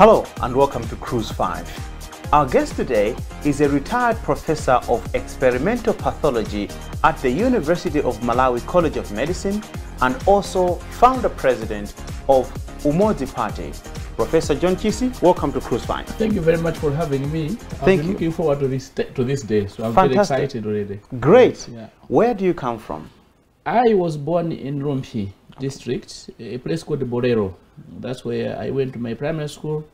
Hello and welcome to Cruise 5. Our guest today is a retired Professor of Experimental Pathology at the University of Malawi College of Medicine and also Founder President of Umodzi Party. Professor John Chisi, welcome to Cruise 5. Thank you very much for having me. I've been looking forward to this day, so I'm very excited already. Great. Yeah. Where do you come from? I was born in Rompi district, a place called Borero. That's where I went to my primary school.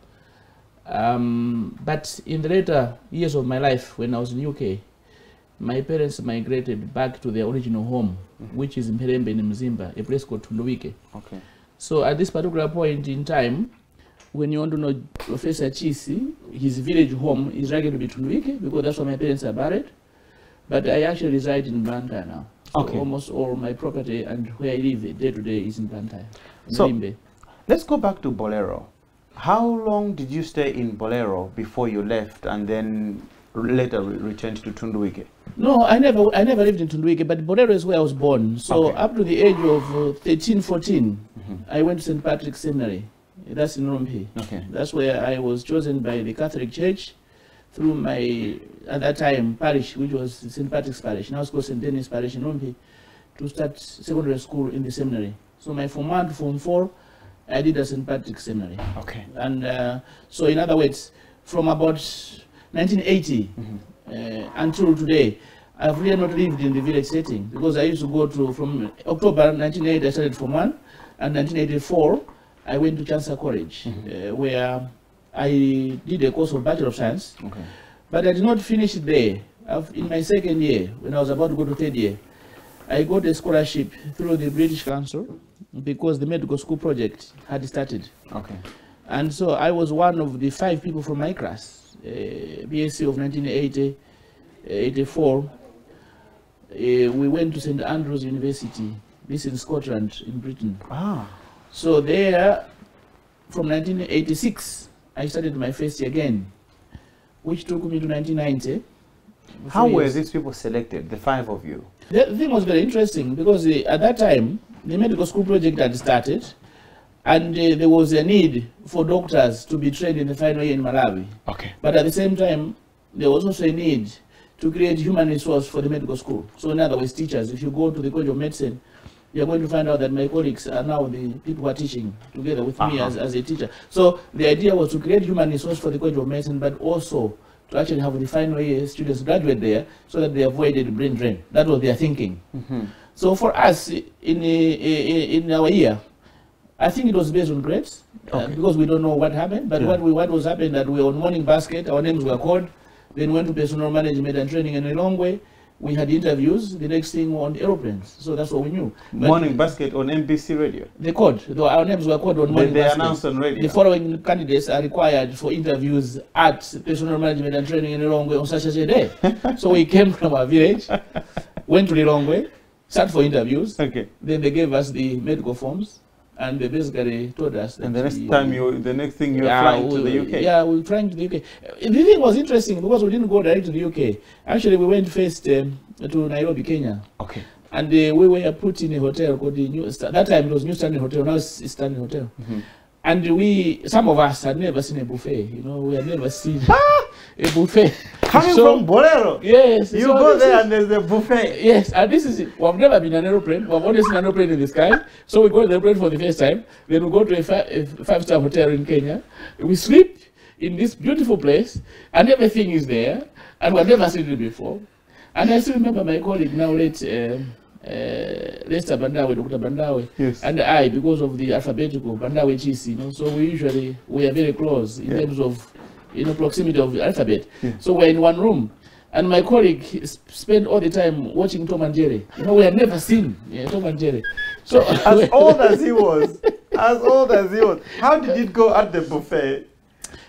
But in the later years of my life, when I was in UK, my parents migrated back to their original home, which is in Mperembe in Mzimba, a place called Tunduwike. Okay. So at this particular point in time, when you want to know Professor Chisi, his village home is likely to be Tunduwike because that's where my parents are buried. But I actually reside in Blantyre now. So okay. Almost all my property and where I live day to day is in Blantyre. So let's go back to Bolero. How long did you stay in Bolero before you left and then later returned to Tunduwike? No, I never lived in Tunduwike, but Bolero is where I was born. So up to the age of 13, 14, I went to St. Patrick's Seminary. That's in Rompi. Okay. That's where I was chosen by the Catholic Church through my, at that time, parish, which was St. Patrick's Parish. Now it's called St. Denis Parish in Rompi, to start secondary school in the seminary. So my Form 1 to Form 4, I did at St. Patrick's Seminary. Okay. And so in other words, from about 1980 until today, I've really not lived in the village setting because I used to go to, from October 1980, I started Form 1, and 1984, I went to Chancellor College, where I did a course of Bachelor of Science. Okay. But I did not finish it there. In my second year, when I was about to go to third year, I got a scholarship through the British Council because the medical school project had started. Okay. And so I was one of the 5 people from my class, BSc of 1980, 84. We went to St. Andrews University, this in Scotland, in Britain. Ah. So there, from 1986, I started my first year again, which took me to 1990. How were these people selected, the 5 of you? The thing was very interesting because at that time, the medical school project had started and there was a need for doctors to be trained in the final year in Malawi. Okay. But at the same time, there was also a need to create human resource for the medical school. So in other words, teachers, if you go to the College of Medicine, you're going to find out that my colleagues are now the people who are teaching together with me as a teacher. So the idea was to create human resource for the College of Medicine, but also to actually have the final year students graduate there so that they avoided brain drain. That was their thinking. So for us, in our year, I think it was based on grades, because we don't know what happened, but what was happened that we were on morning basket, our names were called, then went to personal management and training in a long way. We had interviews, the next thing on aeroplanes, so that's what we knew. But morning basket on NBC radio? They called, our names were called on morning basket. They announced on radio? The following candidates are required for interviews at personal management and training in Lilongwe on such a day. So we came from our village, went to Lilongwe, sat for interviews, then they gave us the medical forms, and they basically told us that. And the next thing you're flying to the UK? Yeah, we were flying to the UK. The thing was interesting because we didn't go direct to the UK. Actually, we went first to Nairobi, Kenya. Okay. And we were put in a hotel called the New Star. That time it was New Standing Hotel, now it's Standing Hotel. And some of us had never seen a buffet. You know, we had never seen a buffet. Coming from Bolero? Yes. You go there and there's a buffet? Yes, and this is it. We've never been in an aeroplane. We've only seen an aeroplane in the sky. So we go to the aeroplane for the first time. Then we go to a 5-star hotel in Kenya. We sleep in this beautiful place, and everything is there. And we've never seen it before. And I still remember my colleague, now late Lester Bandawe, Dr. Bandawe, and I, because of the alphabetical Bandawe Chisi, you know, so we are very close in terms of, you know, proximity of the alphabet. So we're in one room, and my colleague spent all the time watching Tom and Jerry. You know, we had never seen Tom and Jerry. So as old as he was, how did it go at the buffet?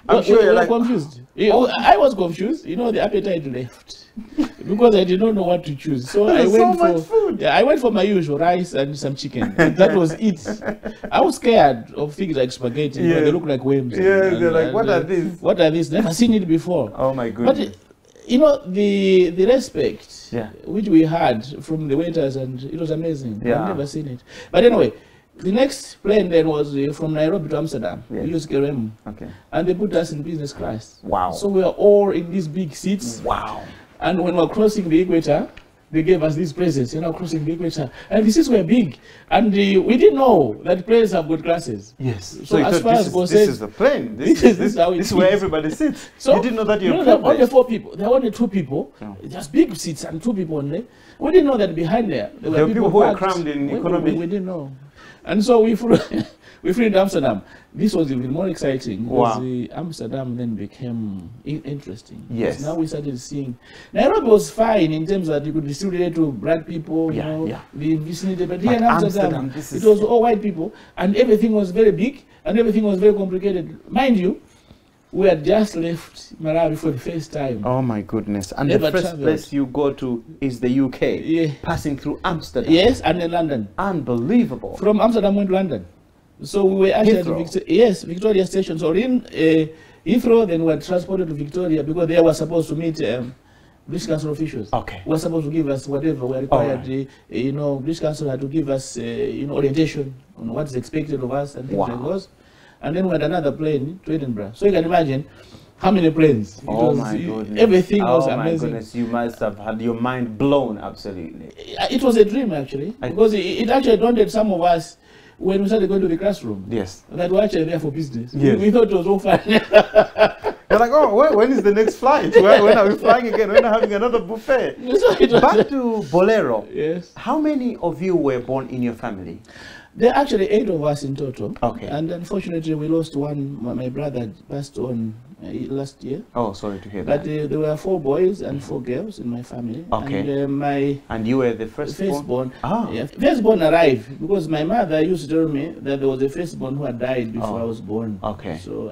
I'm sure you're like confused. I was confused. You know, the appetite left because I did not know what to choose. So I went I went for my usual rice and some chicken. And that was it. I was scared of things like spaghetti. You know, they look like worms. Yeah, they're like, what are these? What are these? Never seen it before. Oh my goodness. But you know, the respect yeah. which we had from the waiters, and it was amazing. Yeah. I've never seen it. But anyway, the next plane then was from Nairobi to Amsterdam. Yes. We used Kerem. Okay. And they put us in business class. Wow. So we were all in these big seats. Wow. And when we were crossing the equator, they gave us these presents, you know, crossing the equator. And the seats were big. And we didn't know that planes have good classes. Yes. So as far as this is the plane. This is where everybody sits. So you didn't know that you're there were only 4 people. There were only 2 people. Oh. Just big seats and 2 people only. We didn't know that behind there were people who were crammed in economy. We didn't know. And so we flew into Amsterdam. This was even more exciting because Amsterdam then became interesting. Yes. Now we started seeing Nairobi was fine in terms that you could distribute it to black people, you know, the vicinity. But here in Amsterdam it was all white people, and everything was very big and everything was very complicated. Mind you, we had just left Malawi for the first time. Oh my goodness. And Never the first traveled. place you go to is the UK, passing through Amsterdam. Yes, and then London. Unbelievable. From Amsterdam went to London. So we were actually at Victoria Station. So in Heathrow, then we were transported to Victoria because they were supposed to meet British Council officials. Okay. Were supposed to give us whatever we required. You know, British Council had to give us you know, orientation on what's expected of us and things like those. And then we had another plane to Edinburgh. So you can imagine how many planes. My goodness. Everything was amazing. Oh my goodness, you must have had your mind blown, absolutely. It was a dream actually, because it actually daunted some of us when we started going to the classroom. Yes. That we're actually there for business. Yes. We thought it was all fun. You're like, oh, when is the next flight? When are we flying again? When are we having another buffet? Back to Bolero. Yes. How many of you were born in your family? There are actually 8 of us in total. Okay. And unfortunately, we lost one. My brother passed on last year. Oh, sorry to hear that. But there were 4 boys and 4 girls in my family. Okay. And and you were the firstborn? Ah. Yeah, firstborn arrived because my mother used to tell me that there was a firstborn who had died before I was born. Okay. So,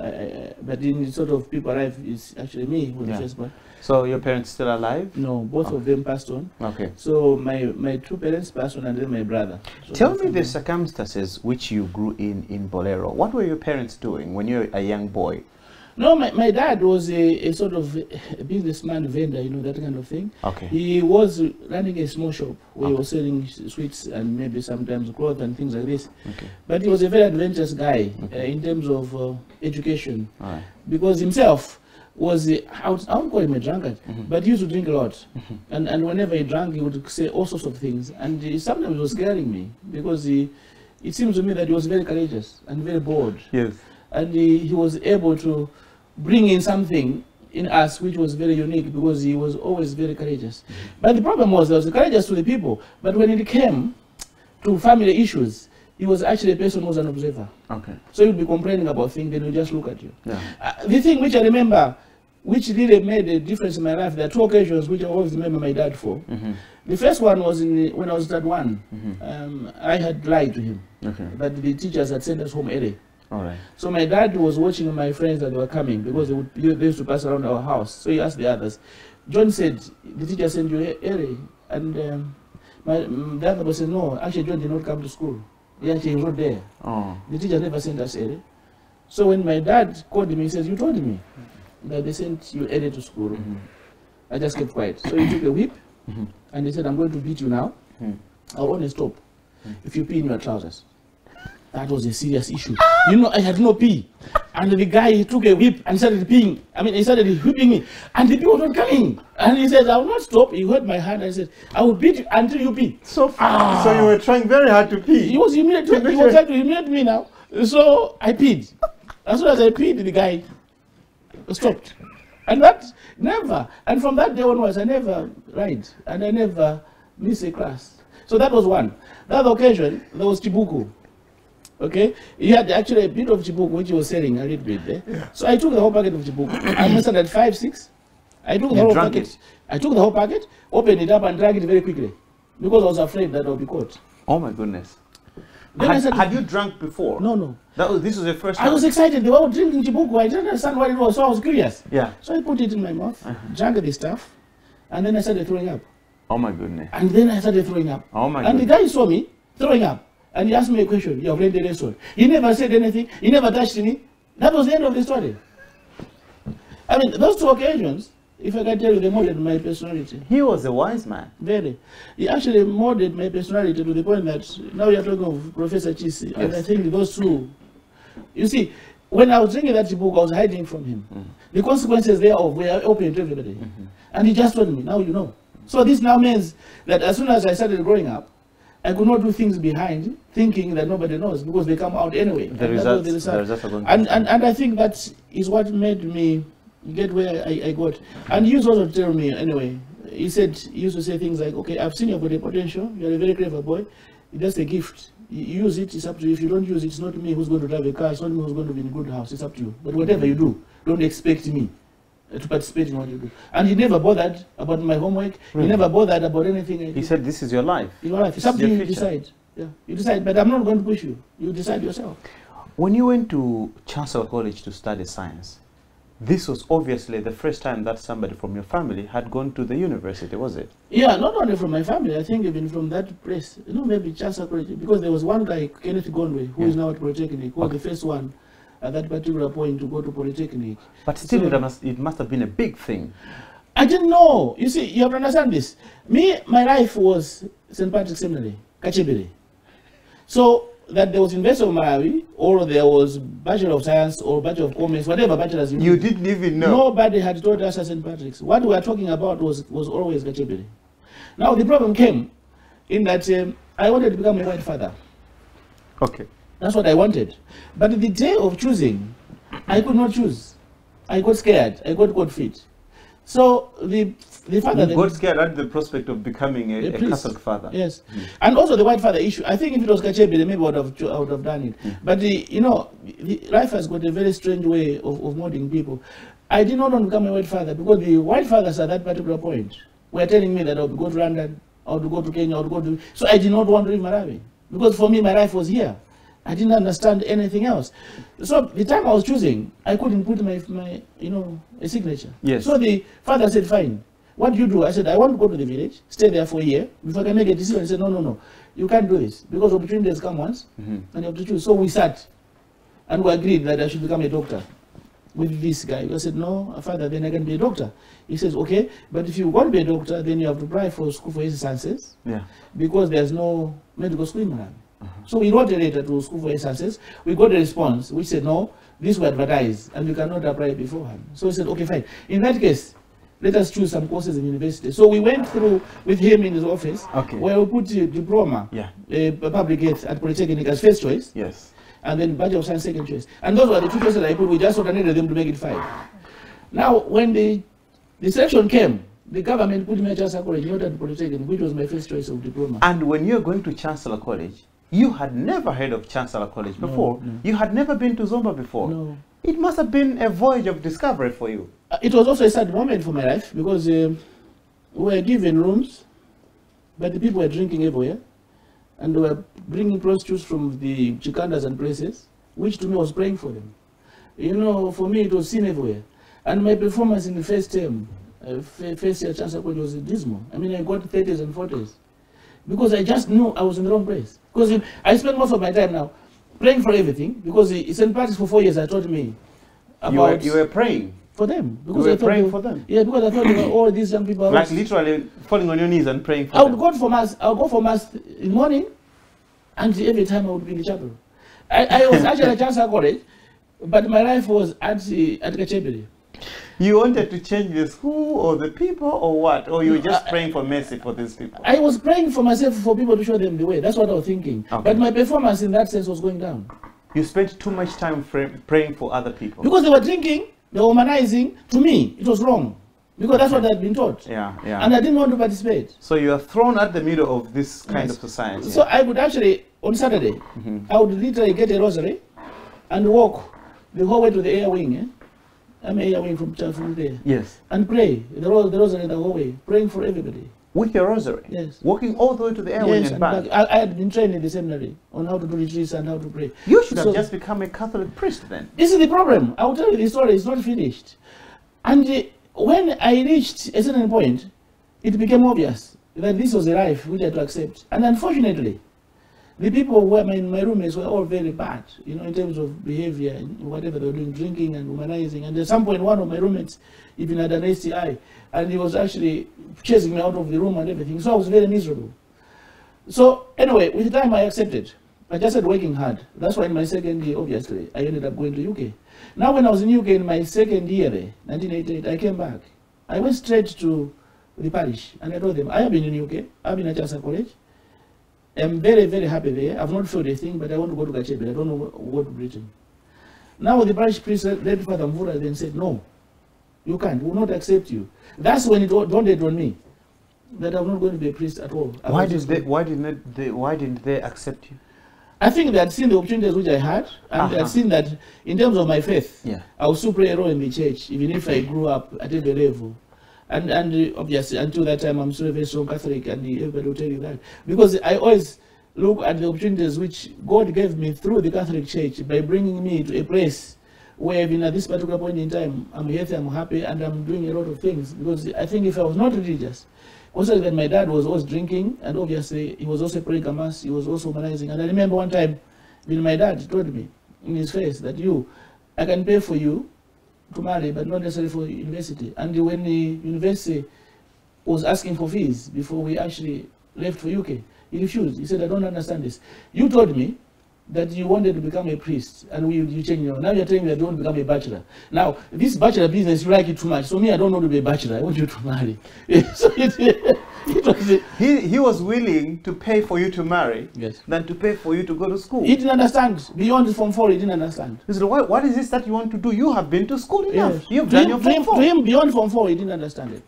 but in sort of people arrive, it's actually me who was the firstborn. So your parents still alive? No, both of them passed on. Okay. So my 2 parents passed on, and then my brother. So tell me the circumstances which you grew in Bolero. What were your parents doing when you were a young boy? No, my dad was a sort of a businessman, vendor, you know, that kind of thing. Okay. He was running a small shop where he was selling sweets and maybe sometimes clothes and things like this. Okay. But he was a very adventurous guy in terms of education. All right. Because himself was, I won't call him a drunkard, but he used to drink a lot. And whenever he drank, he would say all sorts of things. And sometimes it was scaring me because it seems to me that he was very courageous and very bold. Yes. And he was able to bring in something in us which was very unique because he was always very courageous. But the problem was, he was courageous to the people, but when it came to family issues, he was actually a person who was an observer. Okay. So he would be complaining about things, then he would just look at you. Yeah. The thing which I remember, which really made a difference in my life, there are 2 occasions which I always remember my dad for. The first one was when I was at 1. I had lied to him that the teachers had sent us home early. All right. So my dad was watching my friends that were coming because they used to pass around our house. So he asked the others. John said, the teacher sent you early. And the other person said, no, actually John did not come to school. He actually was not there. Oh. The teacher never sent us early. So when my dad called me, he says, you told me that they sent you early to school. I just kept quiet. So he took a whip and he said, I'm going to beat you now. I'll only stop if you pee in your trousers. That was a serious issue. You know, I had no pee. And the guy took a whip and started peeing. I mean, he started whipping me. And the people were not coming. And he said, I will not stop. He held my hand and said, I will beat you until you pee. So you were trying very hard to pee. He was trying to humiliate me now. So I peed. As soon as I peed, the guy stopped. And that never. And from that day onwards, I never lied. And I never missed a class. So that was one. The other occasion, there was Chibuku. Okay, he had actually a bit of chibuku which he was selling a little bit there. Yeah. So I took the whole packet of chibuku. I must have had 5, 6. I took the whole packet. I took the whole packet, opened it up, and drank it very quickly because I was afraid that I would be caught. Oh my goodness! Had you drunk before? No, no. This was the first time. I was excited. They were drinking chibuku. I didn't understand what it was, so I was curious. Yeah. So I put it in my mouth, drank the stuff, And then I started throwing up. Oh my goodness. And then I started throwing up. Oh my and goodness. The guy saw me throwing up. And he asked me a question. You have read the lesson. He never said anything. He never touched me. That was the end of the story. I mean, those 2 occasions, if I can tell you, they molded my personality. He was a wise man. Very. He actually molded my personality to the point that now you are talking of Professor Chisi. Yes. And I think those 2. You see, when I was reading that book, I was hiding from him. The consequences thereof were open to everybody. And he just told me, now you know. So this now means that as soon as I started growing up, I could not do things behind, thinking that nobody knows, because they come out anyway. The results and I think that is what made me get where I got. And he used also to tell me, anyway, he used to say things like, okay, I've seen you've got a potential, you're a very clever boy, that's a gift. You use it, it's up to you. If you don't use it, it's not me who's going to drive a car, it's not me who's going to be in a good house, it's up to you. But whatever you do, don't expect me to participate in what you do. And he never bothered about my homework. He never bothered about anything. He said, this is your life. Your life. It's up to you to decide. Yeah, you decide, but I'm not going to push you. You decide yourself. When you went to Chancellor College to study science, this was obviously the first time that somebody from your family had gone to the university, was it? Yeah, not only from my family, I think even from that place. You know, maybe Chancellor College, because there was one guy, Kenneth Gondwe, who is now at Polytechnic, who was the first one at that particular point to go to Polytechnic. But still, it must have been a big thing. I didn't know. You see, you have to understand this. My life was St. Patrick's Seminary, Kachibiri. So that there was University of Malawi, or there was Bachelor of Science, or Bachelor of Commerce, whatever bachelor's you didn't even know. Nobody had taught us at St. Patrick's. What we were talking about was always Kachibiri. Now the problem came in that I wanted to become a white father. Okay. That's what I wanted. But the day of choosing, I could not choose. I got scared. I got cold feet. So the father... You got scared at the prospect of becoming a Catholic father. Yes. And also the white father issue. I think if it was Kachebe, maybe I would have done it. But life has got a very strange way of molding people. I did not want to become a white father because the white fathers at that particular point were telling me that I would go to London, I would go to Kenya, I would go to... So I did not want to leave Malawi. Because for me, my life was here. I didn't understand anything else. So the time I was choosing, I couldn't put my a signature. Yes. So the father said, fine. What do you do? I said, I want to go to the village, stay there for a year, before I can make a decision. He said, no, you can't do this, because opportunities come once, and you have to choose. So we sat, and we agreed that I should become a doctor with this guy. I said, no, father, then I can be a doctor. He says, okay, but if you want to be a doctor, then you have to apply for school for health sciences, because there's no medical school in Malawi. So we wrote a letter to School for Sciences. We got a response which said, no, this will advertise and you cannot apply beforehand. So we said, okay, fine. In that case, let us choose some courses in university. So we went through with him in his office, where we put diploma, public health at Polytechnic as first choice. Yes. And then Bachelor of Science second choice. And those were the 2 choices I put. We just alternated them to make it 5. Now, when the selection came, the government put me at Chancellor College, not at Polytechnic, which was my first choice of diploma. And when you're going to Chancellor College, you had never heard of Chancellor College before. No. You had never been to Zomba before. No. It must have been a voyage of discovery for you. It was also a sad moment for my life because we were given rooms, but the people were drinking everywhere, and they were bringing prostitutes from the chikandas and places, which to me was praying for them. For me it was seen everywhere. And my performance in the first term, first year Chancellor College was dismal. I mean, I got 30s and 40s. Because I just knew I was in the wrong place. Because I spent most of my time now praying for everything. Because St. Patrick's for 4 years, I taught me about... You were praying? For them. Because you were praying for them? Yeah, because I thought all these young people... Like literally falling on your knees and praying for them? I would go for mass in the morning, and every time I would be in the chapel. I was actually at Chancellor College, but my life was at Kachebiri. You wanted to change the school or the people or what? Or you were just praying for mercy for these people? I was praying for myself, for people to show them the way. That's what I was thinking. Okay. But my performance in that sense was going down. You spent too much time praying for other people? Because they were drinking, they were humanizing. To me, it was wrong. Because that's what I had been taught. Yeah. And I didn't want to participate. So you are thrown at the middle of this kind of society. So I would actually, on Saturday, I would literally get a rosary and walk the whole way to the air wing. I'm air wing from there. Yes. And pray the rosary the whole way, praying for everybody. With your rosary? Yes. Walking all the way to the air wing and back? I had been trained in the seminary on how to do retreats and how to pray. You should have just become a Catholic priest then. This is the problem. I will tell you the story, it's not finished. And when I reached a certain point, it became obvious that this was a life which I had to accept. And unfortunately, the people who were in my roommates were all very bad, you know, in terms of behavior and whatever they were doing, drinking and womanizing. And at some point, one of my roommates even had an STI, and he was actually chasing me out of the room and everything. So I was very miserable. So anyway, with time I accepted. I just started working hard. That's why in my second year, obviously, I ended up going to UK. Now when I was in UK in my second year there, 1988, I came back. I went straight to the parish and I told them, I have been in UK, I've been at Chakhaza College. I'm very, very happy there. I've not felt a thing, but I want to go to Kachebe. I don't know what to Britain. Now the parish priest, led Father Mvura, then said, no, you can't, we will not accept you. That's when it dawned on me that I'm not going to be a priest at all. Why didn't they accept you? I think they had seen the opportunities which I had, and they had seen that in terms of my faith, I would still play a role in the church, even if I grew up at every level. And obviously, until that time, I'm still a very strong Catholic, and everybody will tell you that. Because I always look at the opportunities which God gave me through the Catholic Church by bringing me to a place where even at this particular point in time, I'm healthy, I'm happy, and I'm doing a lot of things. Because I think if I was not religious, also that my dad was always drinking, and obviously he was also praying a mass, he was also humanizing. And I remember one time, when my dad told me in his face that I can pay for you to marry, but not necessarily for university. And when the university was asking for fees before we actually left for UK, he refused. He said, I don't understand this. You told me that you wanted to become a priest, and you changed your. Now you're telling me that you want to become a bachelor. Now, this bachelor business, you like it too much. So me, I don't want to be a bachelor. I want you to marry. So he was willing to pay for you to marry than to pay for you to go to school. He didn't understand. Beyond Form 4, he didn't understand. He said, what is this that you want to do? You have been to school enough. You've done your Form 4. To him, beyond Form 4, he didn't understand it.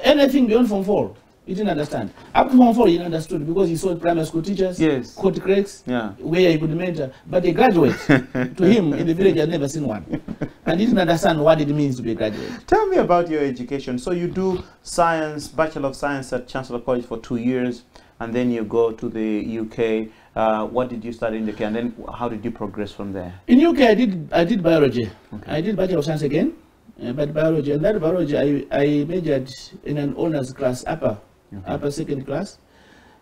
Anything beyond Form 4, he didn't understand. Up to Form 4, he understood because he saw primary school teachers, court clerks, where he could mentor. But a graduate, to him, in the village, had never seen one. And he didn't understand what it means to be a graduate. Tell me about your education. So you do science, Bachelor of Science at Chancellor College for 2 years, and then you go to the UK. What did you study in the UK, and then how did you progress from there? In UK, I did biology. I did Bachelor of Science again, but biology. And that biology, I majored in an honors class, upper second class,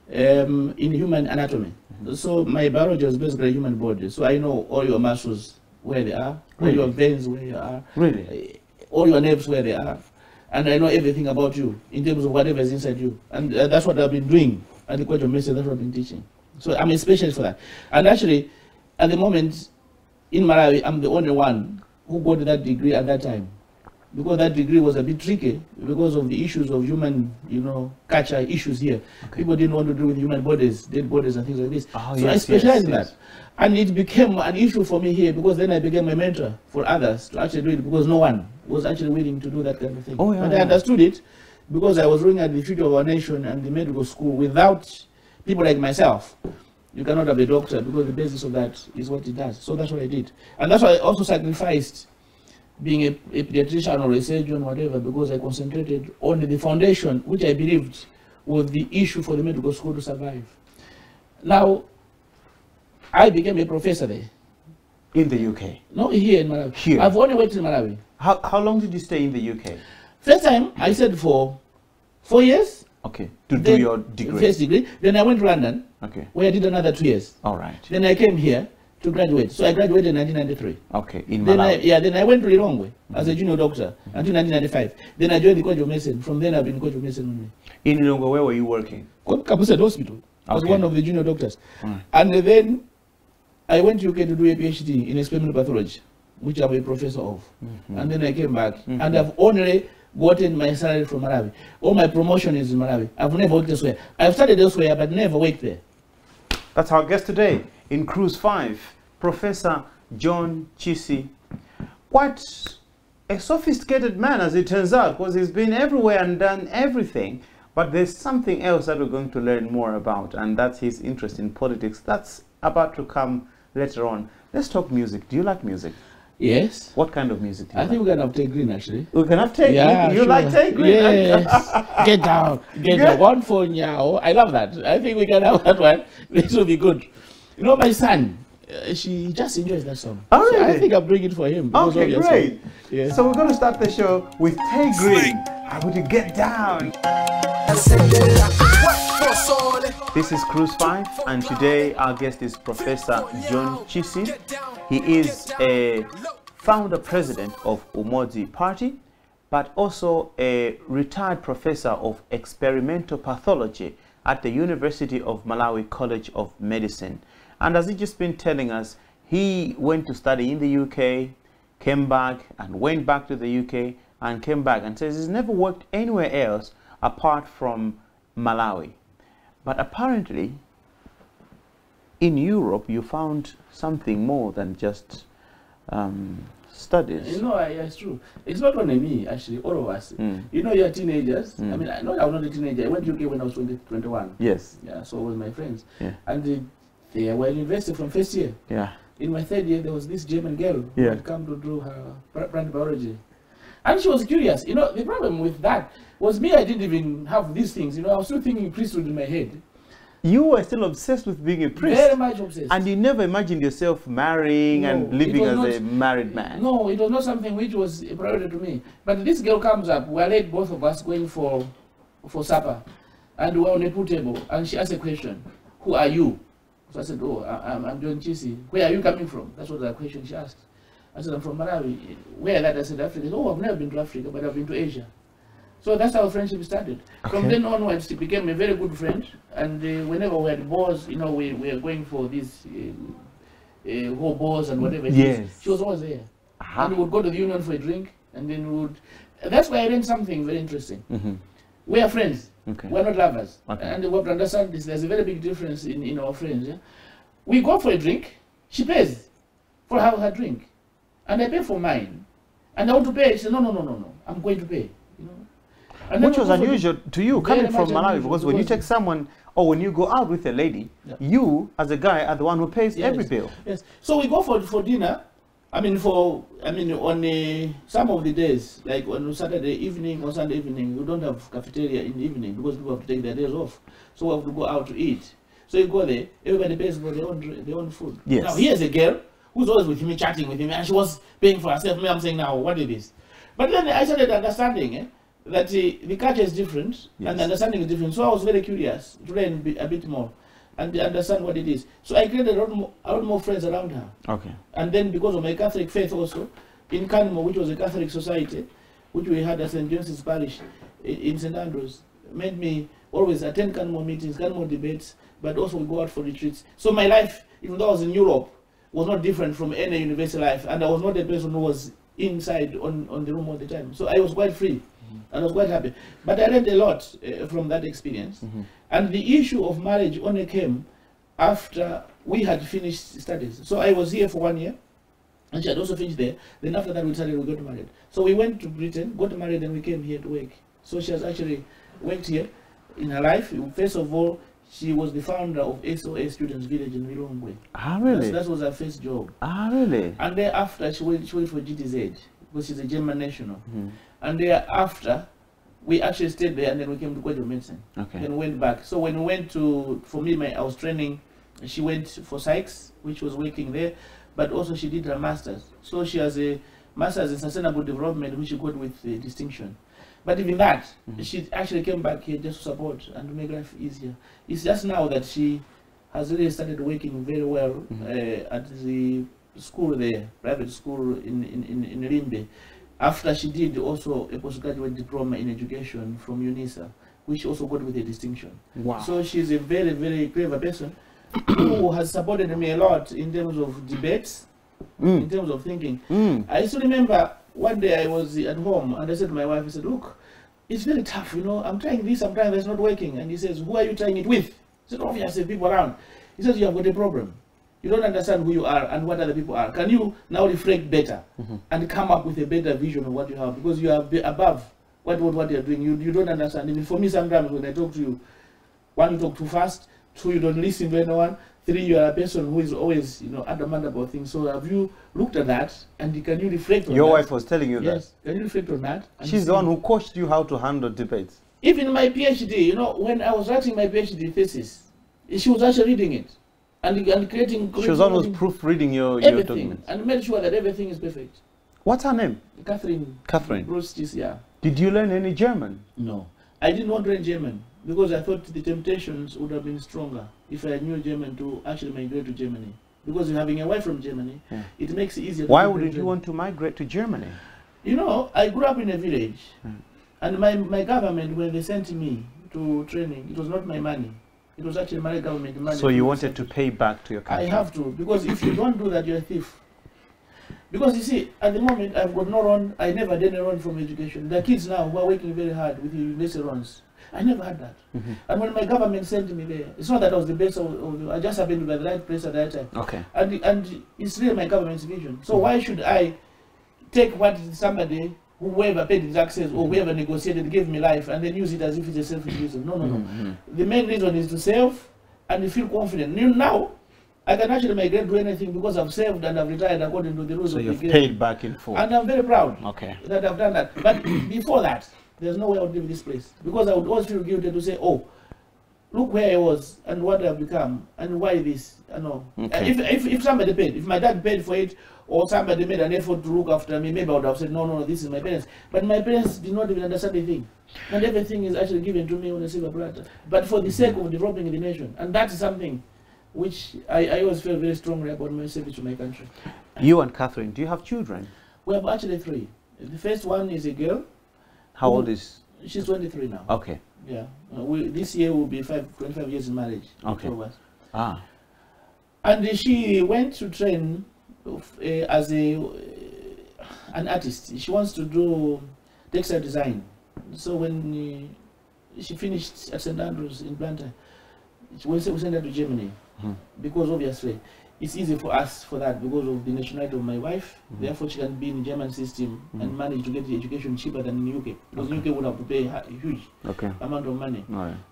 in human anatomy. So my biology was basically human body. So I know all your muscles, where they are, all your veins, where you are, all your nerves, where they are. And I know everything about you, in terms of whatever is inside you. And that's what I've been doing at the College of Medicine, that's what I've been teaching. So I'm a specialist for that. And actually, at the moment, in Malawi, I'm the only one who got that degree at that time. Because that degree was a bit tricky because of the issues of human, culture issues here. People didn't want to do with human bodies, dead bodies and things like this. So I specialized in that. And it became an issue for me here because then I became a mentor for others to actually do it because no one was actually willing to do that kind of thing. And I understood it because I was looking at the future of our nation and the medical school. Without people like myself, you cannot have a doctor because the basis of that is what it does. So that's what I did. And that's why I also sacrificed being a pediatrician or a surgeon or whatever, because I concentrated on the foundation, which I believed was the issue for the medical school to survive. Now, I became a professor there. In the UK? No, here in Malawi. Here? I've only worked in Malawi. How long did you stay in the UK? First time, I stayed for 4 years. Okay, to do your degree? First degree. Then I went to London, where I did another 2 years. All right. Then I came here to graduate. So I graduated in 1993. Okay, in Malawi. Then I went to Lilongwe as a junior doctor until 1995. Then I joined the College of Medicine. From then I've been College of Medicine only. In Lilongwe, where were you working? Kapusat Hospital. I was one of the junior doctors. And then I went to UK to do a PhD in experimental pathology, which I'm a professor of. And then I came back. And I've only gotten my salary from Malawi. All my promotion is in Malawi. I've never worked elsewhere. I've studied elsewhere, but never worked there. That's our guest today in Cruise 5, Professor John Chisi. Quite a sophisticated man, as it turns out, because he's been everywhere and done everything. But there's something else that we're going to learn more about, and that's his interest in politics. That's about to come later on. Let's talk music. Do you like music? Yes. What kind of music do you like? I think we can have Tay Green, actually. We can have Tay Green? Yeah, you like Tay Green? Yes. Get down. Get down. One for now. I love that. I think we can have that one. This will be good. You know, my son, she just enjoys that song. Oh, really? So I think I'll bring it for him. Okay, great. Yeah. So we're going to start the show with Tay Green. I want to get down. This is Cruise 5, and today our guest is Professor John Chisi. He is a founder president of Umodzi Party, but also a retired professor of experimental pathology at the University of Malawi College of Medicine. And as he's just been telling us, he went to study in the UK, came back and went back to the UK and came back, and says he's never worked anywhere else apart from Malawi. But apparently in Europe you found something more than just studies. You know, it's true. It's not only me, actually, all of us. You know, you're teenagers. I mean, I know I was not a teenager. I went to UK when I was 21. Yes. Yeah, so with my friends. Yeah. And they were in university from first year. Yeah. In my third year, there was this German girl who had come to do her plant biology. And she was curious. You know, the problem with that was me, I didn't even have these things. You know, I was still thinking priesthood in my head. You were still obsessed with being a priest. Very much obsessed. And you never imagined yourself marrying and living as a married man. No, it was not something which was a priority to me. But this girl comes up, we are late, both of us, going for supper. And we were on a pool table. And she asked a question, who are you? So I said, oh, I'm John Chisi. Where are you coming from? That's what the question she asked. I said, I'm from Malawi. Where that? I said, Africa. Oh, I've never been to Africa, but I've been to Asia. So that's how friendship started. Okay. From then onwards, she became a very good friend. And whenever we had balls, you know, we were going for these whole balls and whatever it is, she was always there. And we would go to the union for a drink, and then we would... That's why I learned something very interesting. We are friends. We're not lovers. And we have to understand this. There's a very big difference in our friends. Yeah? We go for a drink, she pays for her drink. And I pay for mine. And I want to pay. She said, no, I'm going to pay. You know? And which was unusual to you, coming from Malawi, because when you take someone, or when you go out with a lady, you, as a guy, are the one who pays every bill. Yes. So we go for dinner. On some of the days, like on Saturday evening or Sunday evening, we don't have cafeteria in the evening because people have to take their days off. So we have to go out to eat. So you go there, everybody pays for their own food. Yes. Now here's a girl who's always with me, chatting with him, and she was paying for herself. Me, I'm saying, now, what is this? But then I started understanding that the culture is different, and the understanding is different. So I was very curious to learn a bit more and understand what it is. So I created a lot more friends around her. Okay. And then because of my Catholic faith also, in Canmo, which was a Catholic society, which we had at St. John's Parish in St. Andrews, made me always attend Canmo meetings, Canmo debates, but also we go out for retreats. So my life, even though I was in Europe, was not different from any university life, and I was not a person who was inside on the room all the time. So I was quite free. I was quite happy. But I learned a lot from that experience. And the issue of marriage only came after we had finished studies. So I was here for 1 year, and she had also finished there. Then after that we decided we got married. So we went to Britain, got married, and we came here to work. So she has actually worked here in her life. First of all, she was the founder of SOS Students Village in Milongwe. Ah, really? That was her first job. Ah, really? And thereafter, she went for GTZ, because she's a German national. And thereafter, we actually stayed there, and then we came to College of Medicine. Okay. Then went back. So when we went to, for me, I was training, she went for Sykes, which was working there, but also she did her master's. So she has a master's in sustainable development, which she got with distinction. But even that, she actually came back here just to support and to make life easier. It's just now that she has really started working very well at the school there, private school in Limbe, after she did also a postgraduate diploma in education from UNISA, which also got with a distinction. Wow. So she's a very, very clever person who has supported me a lot in terms of debates, in terms of thinking. I still remember one day I was at home and I said to my wife, I said, look, it's very tough, you know, I'm trying this, I'm trying that's not working. And he says, who are you trying it with? I said, obviously people around. He says, you have got a problem. You don't understand who you are and what other people are. Can you now reflect better and come up with a better vision of what you have? Because you are above what you're doing. You don't understand. Even for me, sometimes when I talk to you, 1, you talk too fast, 2, you don't listen to anyone, 3, you are a person who is always, you know, adamant about things. So have you looked at that, and can you reflect on that? Your wife was telling you that? Yes. Can you reflect on that? She's the one who coached you how to handle debates. Even my PhD, you know, when I was writing my PhD thesis, she was actually reading it and creating... She was almost proofreading your documents. And made sure that everything is perfect. What's her name? Catherine. Catherine. Bruce Chisi, yeah. Did you learn any German? No. I didn't want to learn German because I thought the temptations would have been stronger if I knew German to actually migrate to Germany. Because having a wife from Germany, it makes it easier. Why would you want to migrate to Germany? You know, I grew up in a village, and my government, when they sent me to training, it was not my money. It was actually my government money. So you wanted to pay back to your country? I have to, because if you don't do that, you're a thief. Because you see, at the moment, I've got no run. I never did a run from education. The kids now who are working very hard with the university runs. I never had that. And when my government sent me there, it's not that I was the best I just happened to be at the right place at that time. Okay. And it's really my government's vision. So why should I take what somebody, whoever paid the taxes or whoever negotiated, gave me life, and then use it as if it's a selfish reason? No, no, no. The main reason is to save and feel confident. Now, I can actually migrate to anything because I've saved and I've retired according to the rules of the game. So you've paid back in full. And I'm very proud that I've done that. But before that, there's no way I would leave this place. Because I would always feel guilty to say, oh, look where I was and what I've become and why this. I know. If somebody paid, if my dad paid for it or somebody made an effort to look after me, maybe I would have said, no, no, this is my parents. But my parents did not even understand the thing. And everything is actually given to me on a silver platter. But for the sake of developing the nation. And that's something which I always feel very strongly about my service to my country. You and Catherine, do you have children? We have actually 3. The first one is a girl. How old is? She's 23 now. Okay. Yeah. This year will be 25 years in marriage. Okay. And she went to train as an artist. She wants to do textile design. So when she finished at St. Andrews in Blantyre, we sent her to Germany. Because obviously it's easy for us for that because of the nationality of my wife. Therefore she can be in the German system and manage to get the education cheaper than in the UK. Because the UK would have to pay a huge amount of money.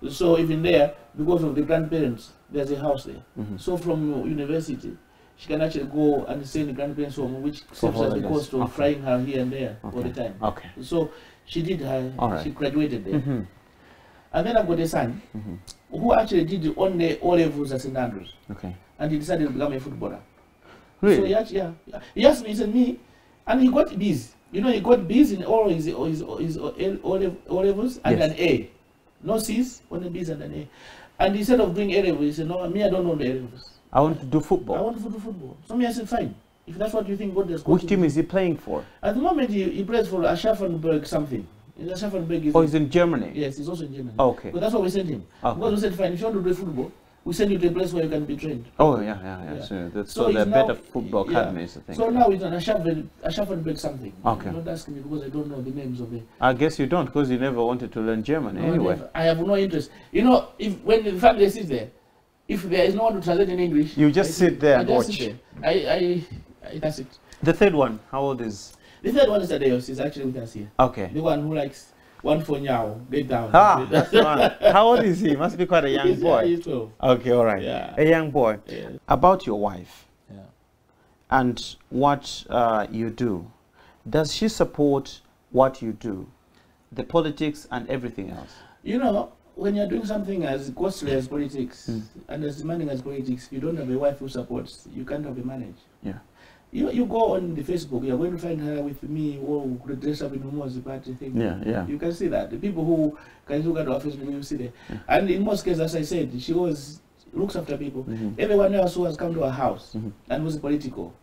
So even there, because of the grandparents, there's a house there. So from university, she can actually go and stay in the grandparents' home, which saves us the cost of flying her here and there all the time. So she did her, she graduated there. And then I've got a son who actually did only O-levels at St. Andrews. And he decided to become a footballer. Really? So he actually, he asked me, he said, me, and he got B's. You know, he got B's in all his O-levels and an A. No C's, only B's and an A. And instead of doing A-levels, he said, no, me, I don't know the A-levels. I want to do football. I want to do football. So me, I said, fine. If that's what you think God has got. Which team is he playing for? At the moment, he plays for Aschaffenburg something. He's in Germany? Yes, he's also in Germany. Okay. But that's what we sent him. Because we said, fine, if you want to do football, we send you to a place where you can be trained. Oh, yeah. So they're better football academies, I think. So now it's an Aschaffenburg something. Okay. Don't ask me because I don't know the names of it. I guess you don't because you never wanted to learn German anyway. I have no interest. You know, when the family sits there, if there is no one to translate in English, you just sit there and watch. That's it. The third one, how old is? The third one is Adeos. He's actually with us here. Okay. The one who likes one for now, get down. That's the one. How old is he? Must be quite a young boy. He's 12. Okay, all right. Yeah. A young boy. Yeah. About your wife and what you do, does she support what you do, the politics and everything else? You know, when you're doing something as costly as politics and as demanding as politics, you don't have a wife who supports, you can't have a marriage. Yeah. You go on the Facebook, you're going to find her with me or dress up in Umodzi Party thing. Yeah. You can see that. The people who can look at our Facebook, you see there. And in most cases, as I said, she always looks after people. Everyone else who has come to her house and who's political,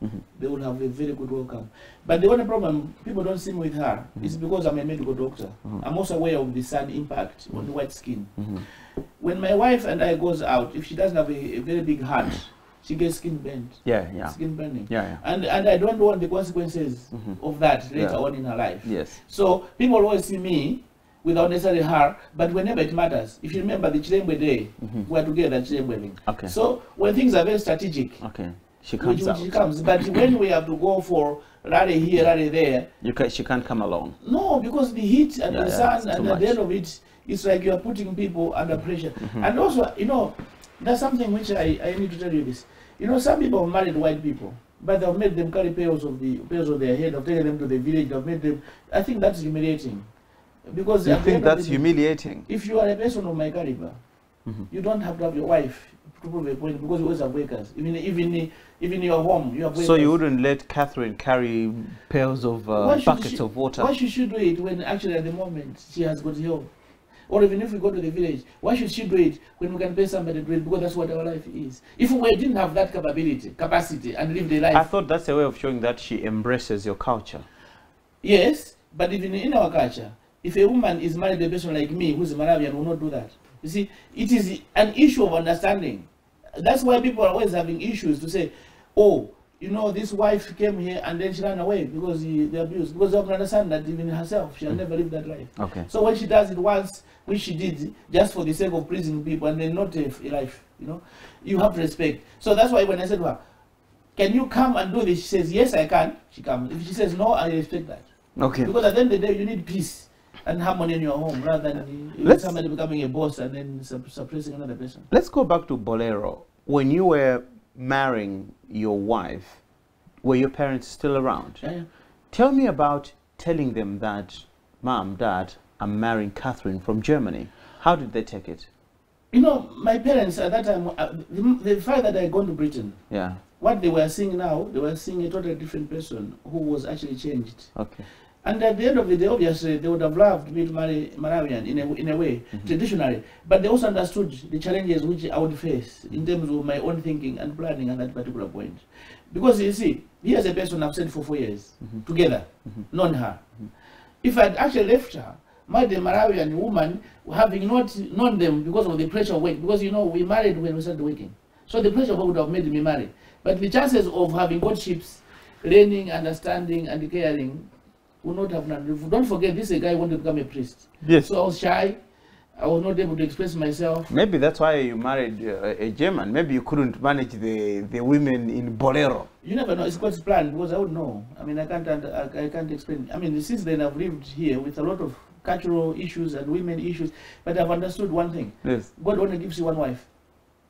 they will have a very good welcome. But the only problem, people don't see me with her, is because I'm a medical doctor. I'm also aware of the sun impact on the white skin. When my wife and I goes out, if she doesn't have a very big heart, she gets skin burnt. Skin burning. And I don't want the consequences of that later on in her life. So people always see me without necessarily her, but whenever it matters. If you remember the Chilembwe day, we are together at Chilembwe. So when things are very strategic, she comes out. She comes. But when we have to go for rally here, rally there, she can't come along. No, because the heat and the sun and at the end of it, it's like you are putting people under pressure. And also, you know, there's something which I need to tell you this. You know, some people have married white people, but they've made them carry pails of their head, they've taken them to the village, they've made them. I think that's humiliating. Because you think that's humiliating? If you are a person of my caliber, you don't have to have your wife to prove a point because you always have workers. Even in your home, you have workers. So you wouldn't let Catherine carry pails of buckets of water? Why should she do it when actually at the moment she has got help? Or even if we go to the village, why should she do it when we can pay somebody to do it? Because that's what our life is. If we didn't have that capacity and live the life. I thought that's a way of showing that she embraces your culture. Yes, but even in our culture, if a woman is married to a person like me, who's a Malawian, will not do that. You see, it is an issue of understanding. That's why people are always having issues to say, oh, you know, this wife came here and then she ran away because they abused. Because they have to understand that even herself, she has never lived that life. Okay. So when she does it once, which she did just for the sake of pleasing people and then not a life, you know, you have to respect. So that's why when I said to her, can you come and do this? She says, yes, I can. She comes. If she says no, I respect that. Okay. Because at the end of the day, you need peace and harmony in your home rather than somebody becoming a boss and then suppressing another person. Let's go back to Bolero. When you were marrying your wife, were your parents still around? Yeah. Tell me about telling them that, Mom, Dad, I'm marrying Catherine from Germany. How did they take it? You know, my parents at that time, the fact that I had gone to Britain, yeah, what they were seeing now, they were seeing a totally different person who was actually changed. Okay. And at the end of the day, obviously, they would have loved me to marry Malawian in a way, traditionally. But they also understood the challenges which I would face in terms of my own thinking and planning at that particular point. Because you see, here's a person I've stayed for 4 years, together, known her. If I'd actually left her, married a Malawian woman, having not known them because of the pressure of work, because, you know, we married when we started working. So the pressure of work would have made me marry. But the chances of having courtships, learning, understanding, and caring, would not have none. Don't forget, this is a guy who wanted to become a priest. Yes. So I was shy. I was not able to express myself. Maybe that's why you married a German. Maybe you couldn't manage the women in Bolero. You never know. It's God's plan, because I would know. I mean, I can't explain. I mean, since then I've lived here with a lot of cultural issues and women issues, but I've understood one thing. Yes. God only gives you one wife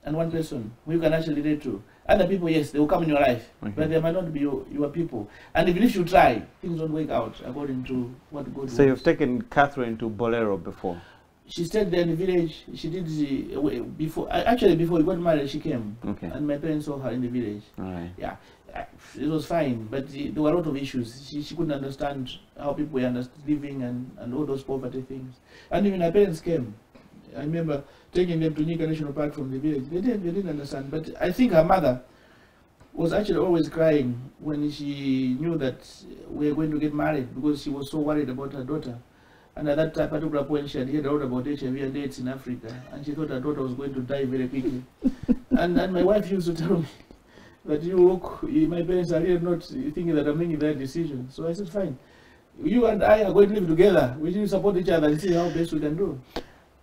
and one person who you can actually relate to. Other people, yes, they will come in your life, but they might not be your people. And even if you try, things don't work out according to what God wants. So you've taken Catherine to Bolero before? She stayed there in the village. She did before we got married, she came. Okay. And my parents saw her in the village. All right. Yeah, it was fine, but there were a lot of issues. She couldn't understand how people were living and all those poverty things. And even her parents came. I remember taking them to Nika National Park from the village. They didn't understand. But I think her mother was actually always crying when she knew that we were going to get married, because she was so worried about her daughter. And at that particular point, she had heard a lot about HIV and AIDS in Africa, and she thought her daughter was going to die very quickly. and my wife used to tell me that, my parents are really not thinking that I'm making that decision. So I said, fine. You and I are going to live together. We need to support each other and see how best we can do.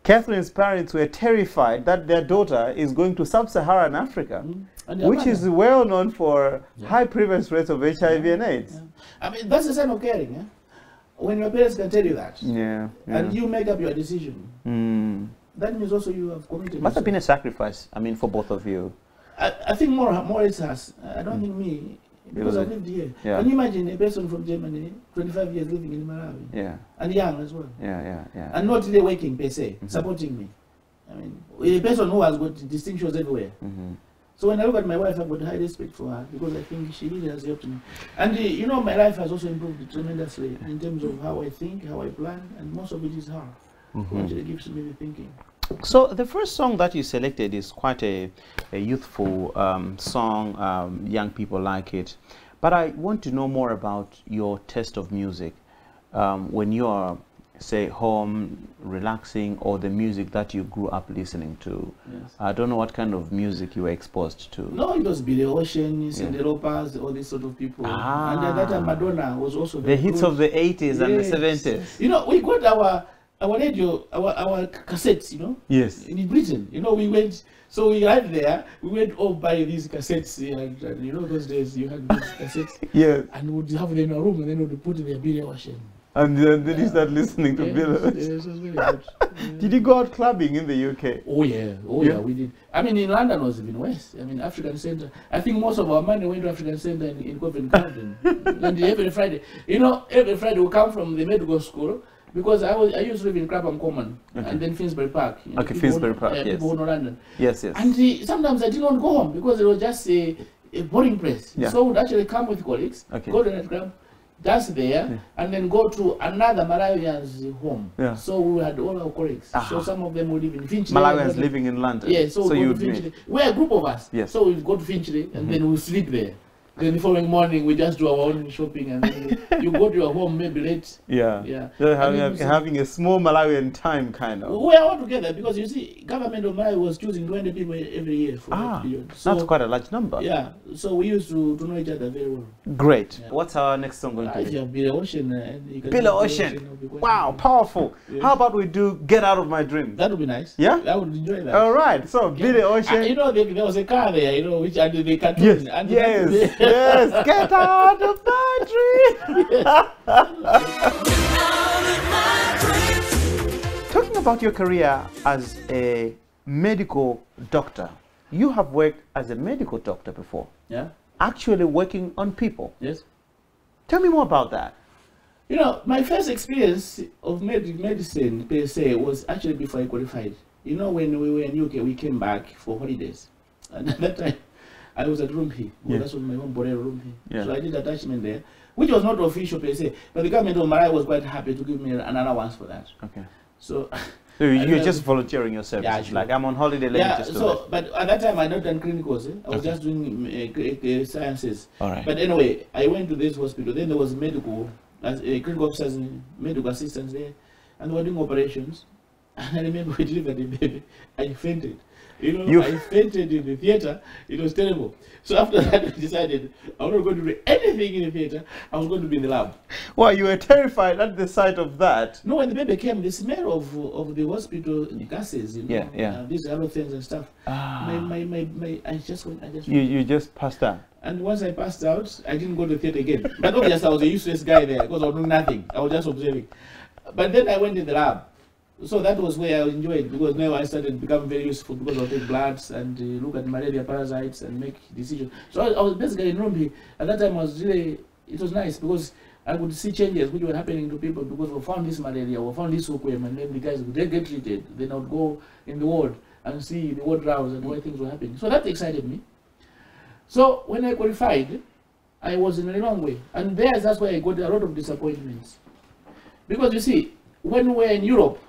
Catherine's parents were terrified that their daughter is going to sub-Saharan Africa, which is well known for high prevalence rates of HIV and AIDS. Yeah. I mean, that's a sign of caring. Eh? When your parents can tell you that, and you make up your decision, that means also you have committed. Must have been a sacrifice, I mean, for both of you. I think more is us. I don't think me, because I've lived here. Yeah. Can you imagine a person from Germany, 25 years living in Malawi, and young as well, and not really working per se, supporting me. I mean, a person who has got distinctions everywhere. So when I look at my wife, I've got high respect for her, because I think she really has helped me. And you know, my life has also improved tremendously in terms of how I think, how I plan, and most of it is her who actually gives me the thinking. So the first song that you selected is quite a youthful song. Young people like it. But I want to know more about your taste of music. When you are, say, home, relaxing, or the music that you grew up listening to. Yes. I don't know what kind of music you were exposed to. No, it was Billy Ocean, Cindy Lauper, all these sort of people. And at that time, Madonna was also the hits of the 80s and the 70s. You know, we got our radio, our cassettes, you know. Yes. In Britain, you know, we went. So we right there, we went all buy these cassettes, and you know, those days you had these cassettes. Yeah. And we'd have them in a room, and then we'd put in the Billy Ocean. And then you start listening to Billy Ocean. Yes, it was very good. Did you go out clubbing in the UK? Oh yeah, we did. I mean, in London was even worse. I mean, African Centre. I think most of our money went to African Centre in Covent Garden. And every Friday, you know, every Friday we come from the medical school. Because I used to live in Clapham Common, and then Finsbury Park. You know, Finsbury Park, yes. People who know London. Yes, yes. And sometimes I didn't want to go home because it was just a boring place. Yeah. So I would actually come with colleagues, go to the nightclub, just there, and then go to another Malawian's home. Yeah. So we had all our colleagues. So some of them would live in Finchley. Malawians living in London. Yeah, so we go to Finchley. We're a group of us. Yes. So we go to Finchley, and then we sleep there. Then the following morning, we just do our own shopping, and then you go to your home maybe late. Yeah. Yeah. So having a small Malawian time, kind of. We are all together because you see, government of Malawi was choosing 20 people every year for that period. So, that's quite a large number. Yeah. So we used to know each other very well. Great. Yeah. What's our next song going to be? Billy Ocean. Billy Ocean. Wow, powerful. Yeah. How about we do Get Out of My Dream? That would be nice. Yeah? I would enjoy that. All right. So Billy Ocean. You know, there was a car there, you know, which under the cartoon. Yes. And yes. Get out of my dream. Talking about your career as a medical doctor, you have worked as a medical doctor before. Yeah. Actually working on people. Yes. Tell me more about that. You know, my first experience of medicine per se was actually before I qualified. You know, when we were in UK, we came back for holidays. And at that time, I was at Rumpi. Well, that's was my home, Borero Rumpi. Yeah. So I did attachment there, which was not official per se, but the government of Malawi was quite happy to give me an allowance for that. Okay. So you're just volunteering your services. Yeah, sure. Like, I'm on holiday, let me just do it. But at that time, I not done clinicals. I was just doing sciences. All right. But anyway, I went to this hospital. Then there was medical, clinical officers, medical assistants there, and they were doing operations. And I remember we delivered the baby. I fainted. You know, I fainted in the theater. It was terrible. So after that, I decided I was not going to do anything in the theater. I was going to be in the lab. Well, you were terrified at the sight of that. No, when the baby came, the smell of the hospital gases, you know, these other things and stuff. I just you just passed out. And once I passed out, I didn't go to the theater again. But obviously, I was a useless guy there because I was doing nothing. I was just observing. But then I went in the lab. So that was where I enjoyed it, because now I started becoming very useful because I'll take bloods and look at malaria parasites and make decisions. So I was basically in Rumpi. At that time, it was nice because I would see changes which were happening to people because we found this malaria, we found this hookworm, and then the guys would get treated. Then I would go in the ward and see the ward rounds and where things were happening. So that excited me. So when I qualified, I was in a long way. And that's where I got a lot of disappointments. Because you see, when we were in Europe,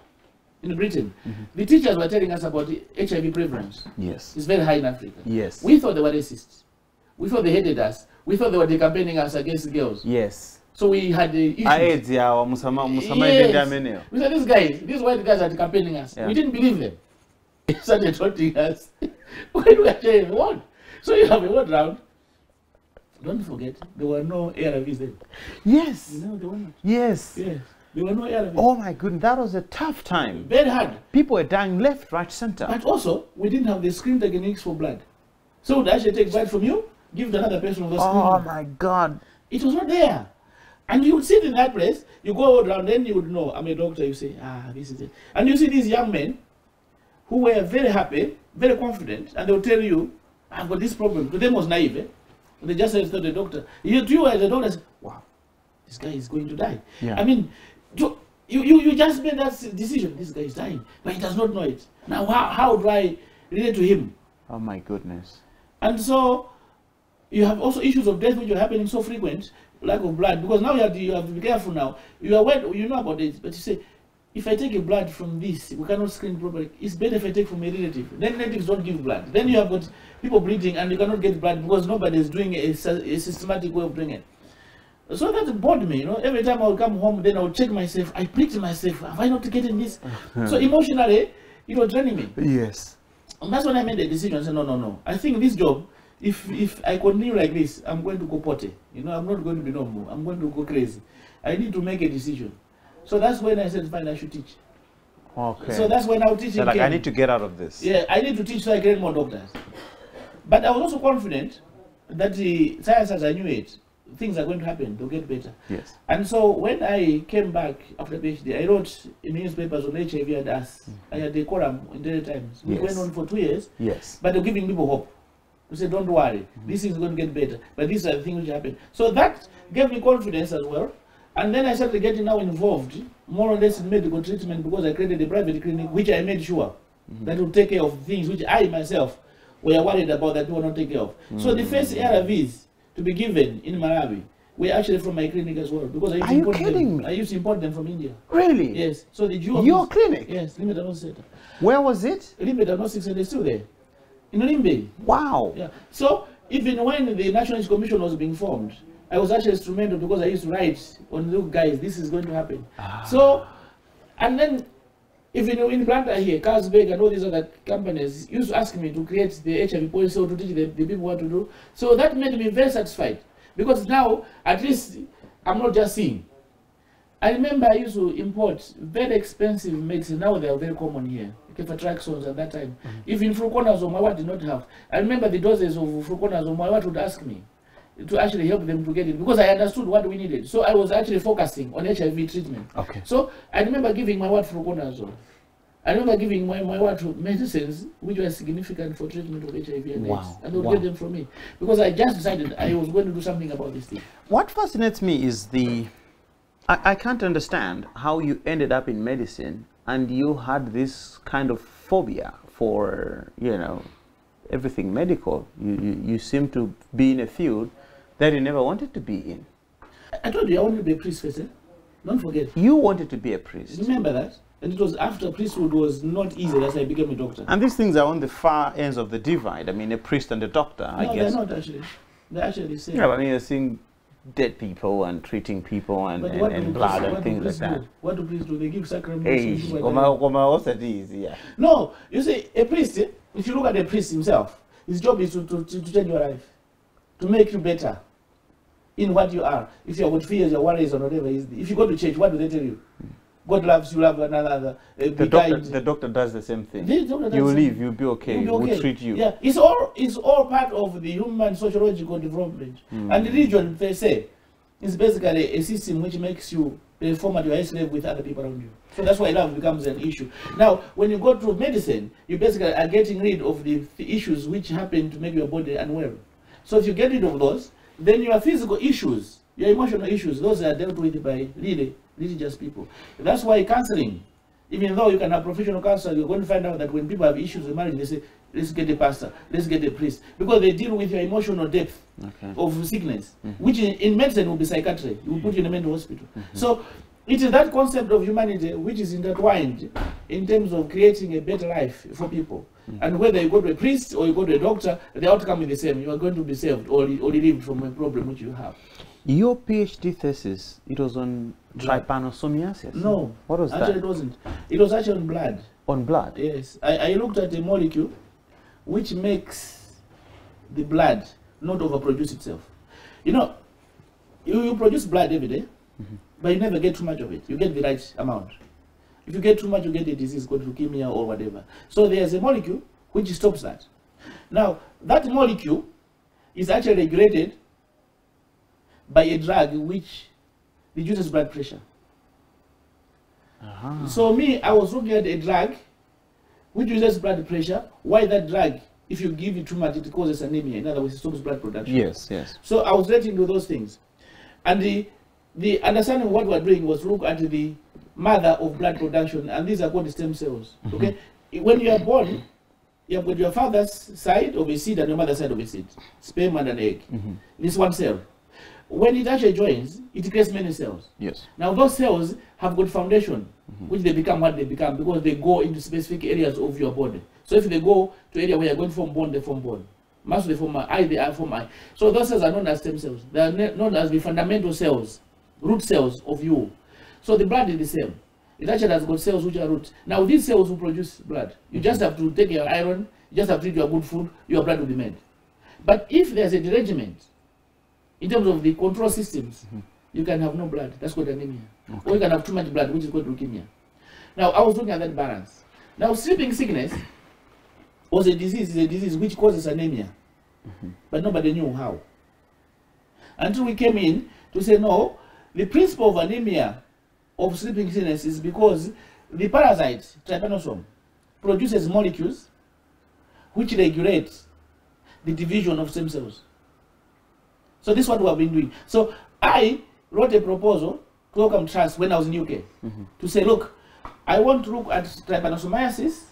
in Britain, the teachers were telling us about the HIV prevalence. Yes. It's very high in Africa. Yes. We thought they were racist. We thought they hated us. We thought they were campaigning us against girls. Yes. So we had the issues. Yes. We said, these white guys are campaigning us. Yeah. We didn't believe them. They started taunting us. When we were saying, what? So you have a word round. Don't forget, there were no ARVs then. Yes. You know, there were not. Yes. Yes. There were no ARVs. Oh my goodness, that was a tough time. Very hard. People were dying left, right, center. But also, we didn't have the screen techniques for blood. So they actually take blood from you, give to another person on the screen. Oh my God. It was not there. And you would sit in that place, you go around, then you would know, I'm a doctor, you say, this is it. And you see these young men who were very happy, very confident, and they'll tell you, I've got this problem. To them was naive. Eh? They just said to the doctor. You as a doctor, say, wow, this guy is going to die. Yeah. I mean, you just made that decision. This guy is dying, but he does not know it. Now, how do I relate to him? Oh my goodness. And so, you have also issues of death which are happening so frequent, lack of blood, because now you have to be careful now. You are aware, you know about it, but you say, if I take a blood from this, we cannot screen properly. It's better if I take from a relative. Then relatives don't give blood. Then you have got people bleeding and you cannot get blood because nobody is doing a systematic way of doing it. So that bothered me, you know. Every time I would come home, then I would check myself. I pricked myself. Have I not getting this? So emotionally, it was draining me. Yes. And that's when I made the decision. I said, no. I think this job, if I continue like this, I'm going to go potty. You know, I'm not going to be normal. I'm going to go crazy. I need to make a decision. So that's when I said, fine, I should teach. Okay. So that's when I was teaching. So like, I need to get out of this. Yeah, I need to teach so I get more doctors. But I was also confident that the science, as I knew it, things are going to happen, they'll get better. Yes. And so when I came back after PhD, I wrote in newspapers on HIV and us. I had a column in Daily Times. We went on for 2 years. Yes. But they're giving people hope. We said, don't worry, this is going to get better. But these are the things which happen. So that gave me confidence as well. And then I started getting now involved, more or less in medical treatment, because I created a private clinic, which I made sure that would take care of things which I myself were worried about that people not take care of. So the first ARVs to be given in Malawi were actually from my clinic as well. Because Are you kidding me? I used to import them from India. Really? Yes. So the Joab Your clinic? Yes, Limbe Diagnostic Center. Where was it? Limbe Diagnostic Center is still there. In Limbe. Wow. Yeah. So even when the National Health Commission was being formed, I was actually instrumental because I used to write on, look guys, this is going to happen. So, and then even in Planta here, Carlsberg and all these other companies used to ask me to create the HIV policy or to teach the people what to do. So that made me very satisfied because now at least I'm not just seeing. I remember I used to import very expensive medicine. Now they are very common here. Kefatraxons at that time. Even fluconazole, my wife did not have. I remember the doses of fluconazole, my wife would ask me to actually help them to get it because I understood what we needed. So I was actually focusing on HIV treatment. Okay. So I remember giving my wife fluconazole. I remember giving my wife medicines which were significant for treatment of HIV and AIDS. And they would get them from me because I just decided I was going to do something about this thing. What fascinates me is I can't understand how you ended up in medicine and you had this kind of phobia for, you know, everything medical. You seem to be in a field that you never wanted to be in. I told you I wanted to be a priest first, eh? Don't forget. You wanted to be a priest. Remember that? And it was after priesthood was not easy that I became a doctor. And these things are on the far ends of the divide. I mean, a priest and a doctor, I guess. No, they're not actually. They're actually the same. Yeah, but I mean, you're seeing dead people and treating people and blood and things like that. What do priests do? They give sacraments. Hey, what's that is, yeah. No, you see, a priest, if you look at a priest himself, his job is to change your life, to make you better in what you are. If you're with fears, your worries, or whatever it is. If you go to church, what do they tell you? God loves you, love another. The doctor does the same thing. You will live, you'll be okay, we'll treat you. Yeah, it's all part of the human sociological development. And religion, per se, is basically a system which makes you perform at your highest level with other people around you. So that's why love becomes an issue. Now, when you go through medicine, you basically are getting rid of the issues which happen to make your body unwell. So if you get rid of those, then your physical issues, your emotional issues, those are dealt with by religious people. That's why counseling, even though you can have professional counselor, you're going to find out that when people have issues with marriage, they say, let's get a pastor, let's get a priest, because they deal with your emotional depth of sickness, which in medicine will be psychiatry. You will put you in a mental hospital. So it is that concept of humanity which is intertwined in terms of creating a better life for people. And whether you go to a priest or you go to a doctor, the outcome is the same. You are going to be saved or relieved from a problem which you have. Your PhD thesis, it was on trypanosomiasis? No. What was that? Actually, it wasn't. It was actually on blood. On blood? Yes. I looked at a molecule which makes the blood not overproduce itself. You know, you produce blood every day, but you never get too much of it. You get the right amount. If you get too much, you get a disease called leukemia or whatever. So there's a molecule which stops that. Now, that molecule is actually regulated by a drug which reduces blood pressure. So me, I was looking at a drug which reduces blood pressure. Why that drug, if you give it too much, it causes anemia. In other words, it stops blood production. Yes, yes. So I was relating to those things. And the understanding of what we are doing was look at the mother of blood production, and these are called stem cells. Okay? When you are born, you have got your father's side of a seed and your mother's side of a seed. Sperm and an egg. This one cell. When it actually joins, it creates many cells. Yes. Now those cells have got foundation, which they become what they become because they go into specific areas of your body. So if they go to area where you're going to form bone, they form bone. Muscle, they form eye, they form eye. So those cells are known as stem cells. They are known as the fundamental cells, root cells of you. So the blood is the same. It actually has got cells which are roots. Now these cells will produce blood. You just have to take your iron, you just have to eat your good food, your blood will be made. But if there's a derangement, in terms of the control systems, you can have no blood. That's called anemia. Or you can have too much blood, which is called leukemia. Now, I was looking at that balance. Now, sleeping sickness was a disease which causes anemia. But nobody knew how. Until we came in to say, no, the principle of anemia of sleeping sickness is because the parasite, trypanosome, produces molecules which regulate the division of stem cells. So this is what we have been doing. So I wrote a proposal to Wellcome Trust when I was in UK to say, look, I want to look at trypanosomiasis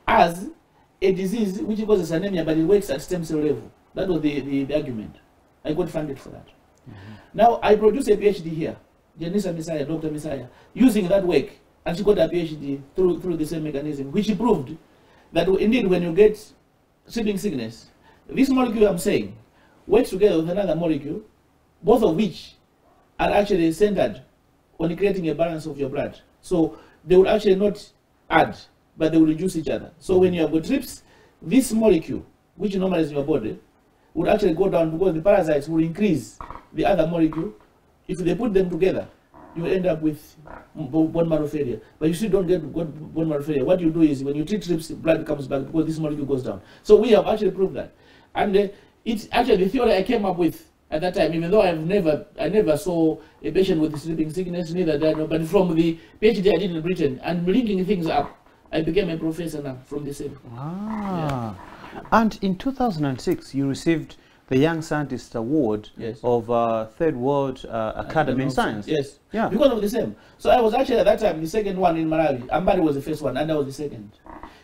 as a disease which causes anemia, but it works at stem cell level. That was the argument. I got funded for that. Now, I produced a PhD here, Janissa Messiah, Dr. Messiah, using that work, and she got a PhD through the same mechanism, which proved that indeed when you get sleeping sickness, this molecule I'm saying works together with another molecule, both of which are actually centered on creating a balance of your blood. So they will actually not add, but they will reduce each other. So when you have got trips, this molecule, which normally is in your body, would actually go down because the parasites will increase the other molecule. If they put them together, you end up with bone marrow failure. But you still don't get bone marrow failure. What you do is when you treat trips, blood comes back because this molecule goes down. So we have actually proved that. And it's actually the theory I came up with at that time, even though I never saw a patient with sleeping sickness, neither did I know. But from the PhD I did in Britain and linking things up, I became a professor now from the same. Ah. Yeah. And in 2006, you received the Young Scientist Award of Third World Academy in Science. Yes, yeah, because of the same. So I was actually at that time the second one in Malawi. Ambari was the first one, and I was the second.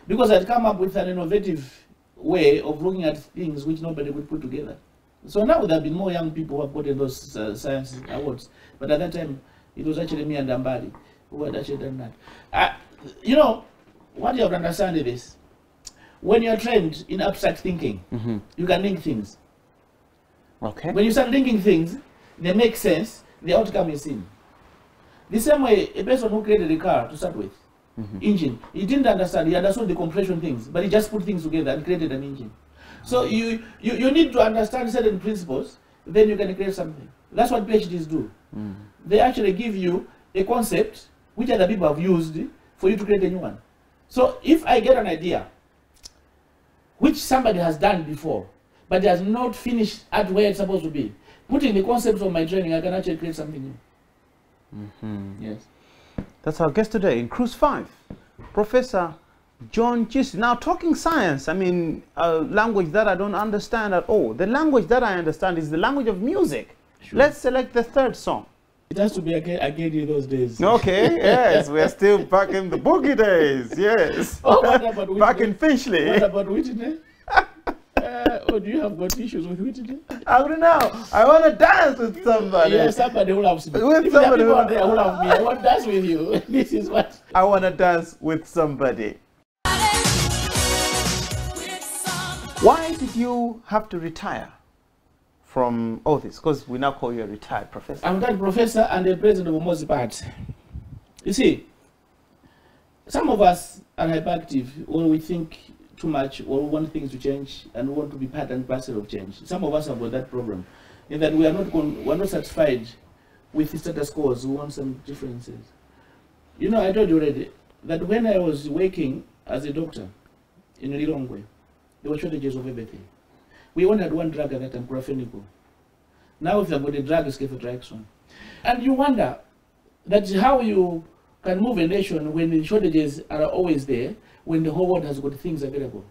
Because I'd come up with an innovative way of looking at things which nobody would put together. So now there have been more young people who have gotten those science awards. But at that time, it was actually me and Ambari who had actually done that. You know, what you have to understand is this. When you're trained in abstract thinking, you can link things. Okay. When you start linking things, they make sense, the outcome is seen. The same way, a person who created a car to start with, engine, he didn't understand, he understood the compression things, but he just put things together and created an engine. So you need to understand certain principles, then you can create something. That's what PhDs do. They actually give you a concept which other people have used for you to create a new one. So if I get an idea which somebody has done before, but it has not finished at where it's supposed to be, putting the concepts of my training, I can actually create something new. Yes. That's our guest today in Cruise 5, Professor John Chisi. Now, talking science, I mean, a language that I don't understand at all. The language that I understand is the language of music. Sure. Let's select the third song. It has to be again in those days. Okay, yes, we're still back in the boogie days, yes. Oh, what about Whitney? Back in Finchley. What about Whitney? Oh, do you have got issues with Whitney? I don't know. I want to dance with somebody. Yeah, somebody who loves me. With if somebody there are people out there who love me, I want to dance with you. This is what. I want to dance with somebody. Why did you have to retire from all this? Because we now call you a retired professor. I'm that professor and the president of Umodzi Party. You see, some of us are hyperactive when we think too much or we want things to change and we want to be part and parcel of change. Some of us have got that problem, in that we are not satisfied with the status quo. We want some differences. You know, I told you already that when I was working as a doctor in Lilongwe, there were shortages of everything. We only had one drug at that time, chlorphenical. Now if you've got a drug, it's ceftriaxone. And you wonder that how you can move a nation when the shortages are always there, when the whole world has got things available.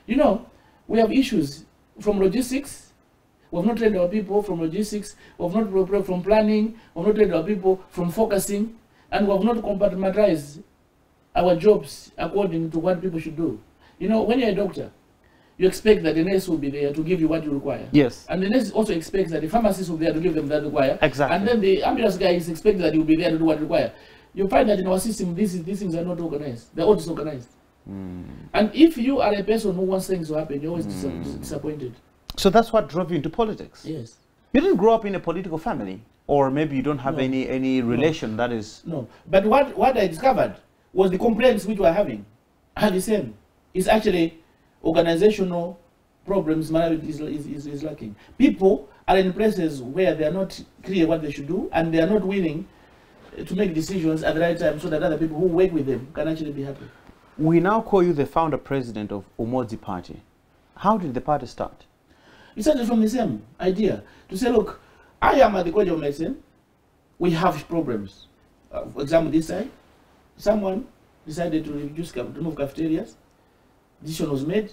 You know, we have issues from logistics. We have not trained our people from logistics. We have not from planning. We have not trained our people from focusing. And we have not compartmentalized our jobs according to what people should do. You know, when you're a doctor, you expect that the nurse will be there to give you what you require. Yes. And the nurse also expects that the pharmacist will be there to give them that require. Exactly. And then the ambulance guy is expected that he will be there to do what require. You find that in our system, these things are not organized. They're all disorganized. And if you are a person who wants things to happen, you're always disappointed. So that's what drove you into politics? Yes. You didn't grow up in a political family? Or maybe you don't have any relation that is... No. But what I discovered was the complaints which we're having are the same. It's actually organizational problems Malawi is lacking. People are in places where they are not clear what they should do and they are not willing to make decisions at the right time so that other people who work with them can actually be happy. We now call you the founder president of Umodzi Party. How did the party start? It started from the same idea to say, look, I am at the College of Medicine. We have problems. For example, this side, someone decided to remove cafeterias. Decision was made,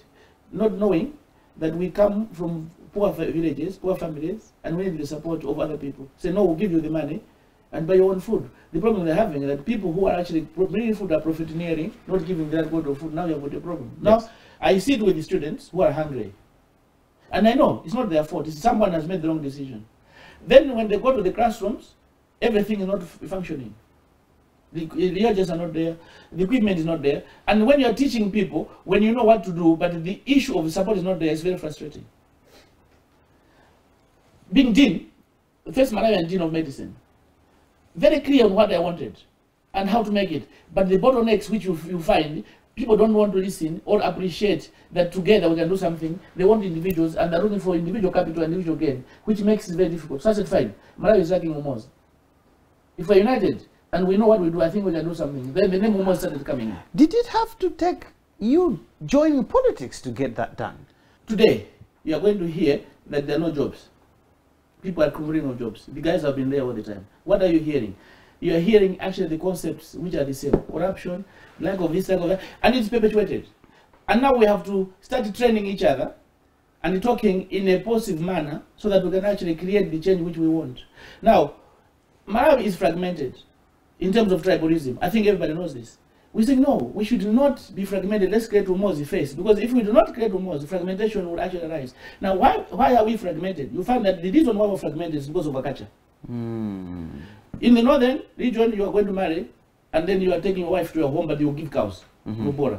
not knowing that we come from poor villages, poor families, and we need the support of other people. Say, no, we'll give you the money and buy your own food. The problem they're having is that people who are actually bringing food are profiteering, not giving that good of food. Now you have got a problem. Yes. Now, I sit with the students who are hungry. And I know it's not their fault. It's someone has made the wrong decision. Then when they go to the classrooms, everything is not functioning. The reagents are not there, the equipment is not there, and when you are teaching people, when you know what to do, but the issue of support is not there, it's very frustrating. Being dean, the first Malawian dean of medicine, very clear on what I wanted and how to make it, but the bottlenecks which you find, people don't want to listen or appreciate that together we can do something. They want individuals, and they're looking for individual capital and individual gain, which makes it very difficult. So I said, fine, Malawi is lacking Umodzi. If we're united, and we know what we do, I think we can do something. Then the name Umodzi started coming in. Did it have to take you joining politics to get that done? Today, you are going to hear that there are no jobs. People are covering of jobs. The guys have been there all the time. What are you hearing? You are hearing actually the concepts which are the same. Corruption, lack of this, lack of that, and it's perpetuated. And now we have to start training each other and talking in a positive manner so that we can actually create the change which we want. Now, Malawi is fragmented in terms of tribalism. I think everybody knows this. We say, no, we should not be fragmented. Let's create Umodzi first. Because if we do not create Umodzi, fragmentation will actually arise. Now, why are we fragmented? You find that the reason why we're fragmented is because of our culture. In the northern region, you are going to marry, and then you are taking your wife to your home, but you will give cows. If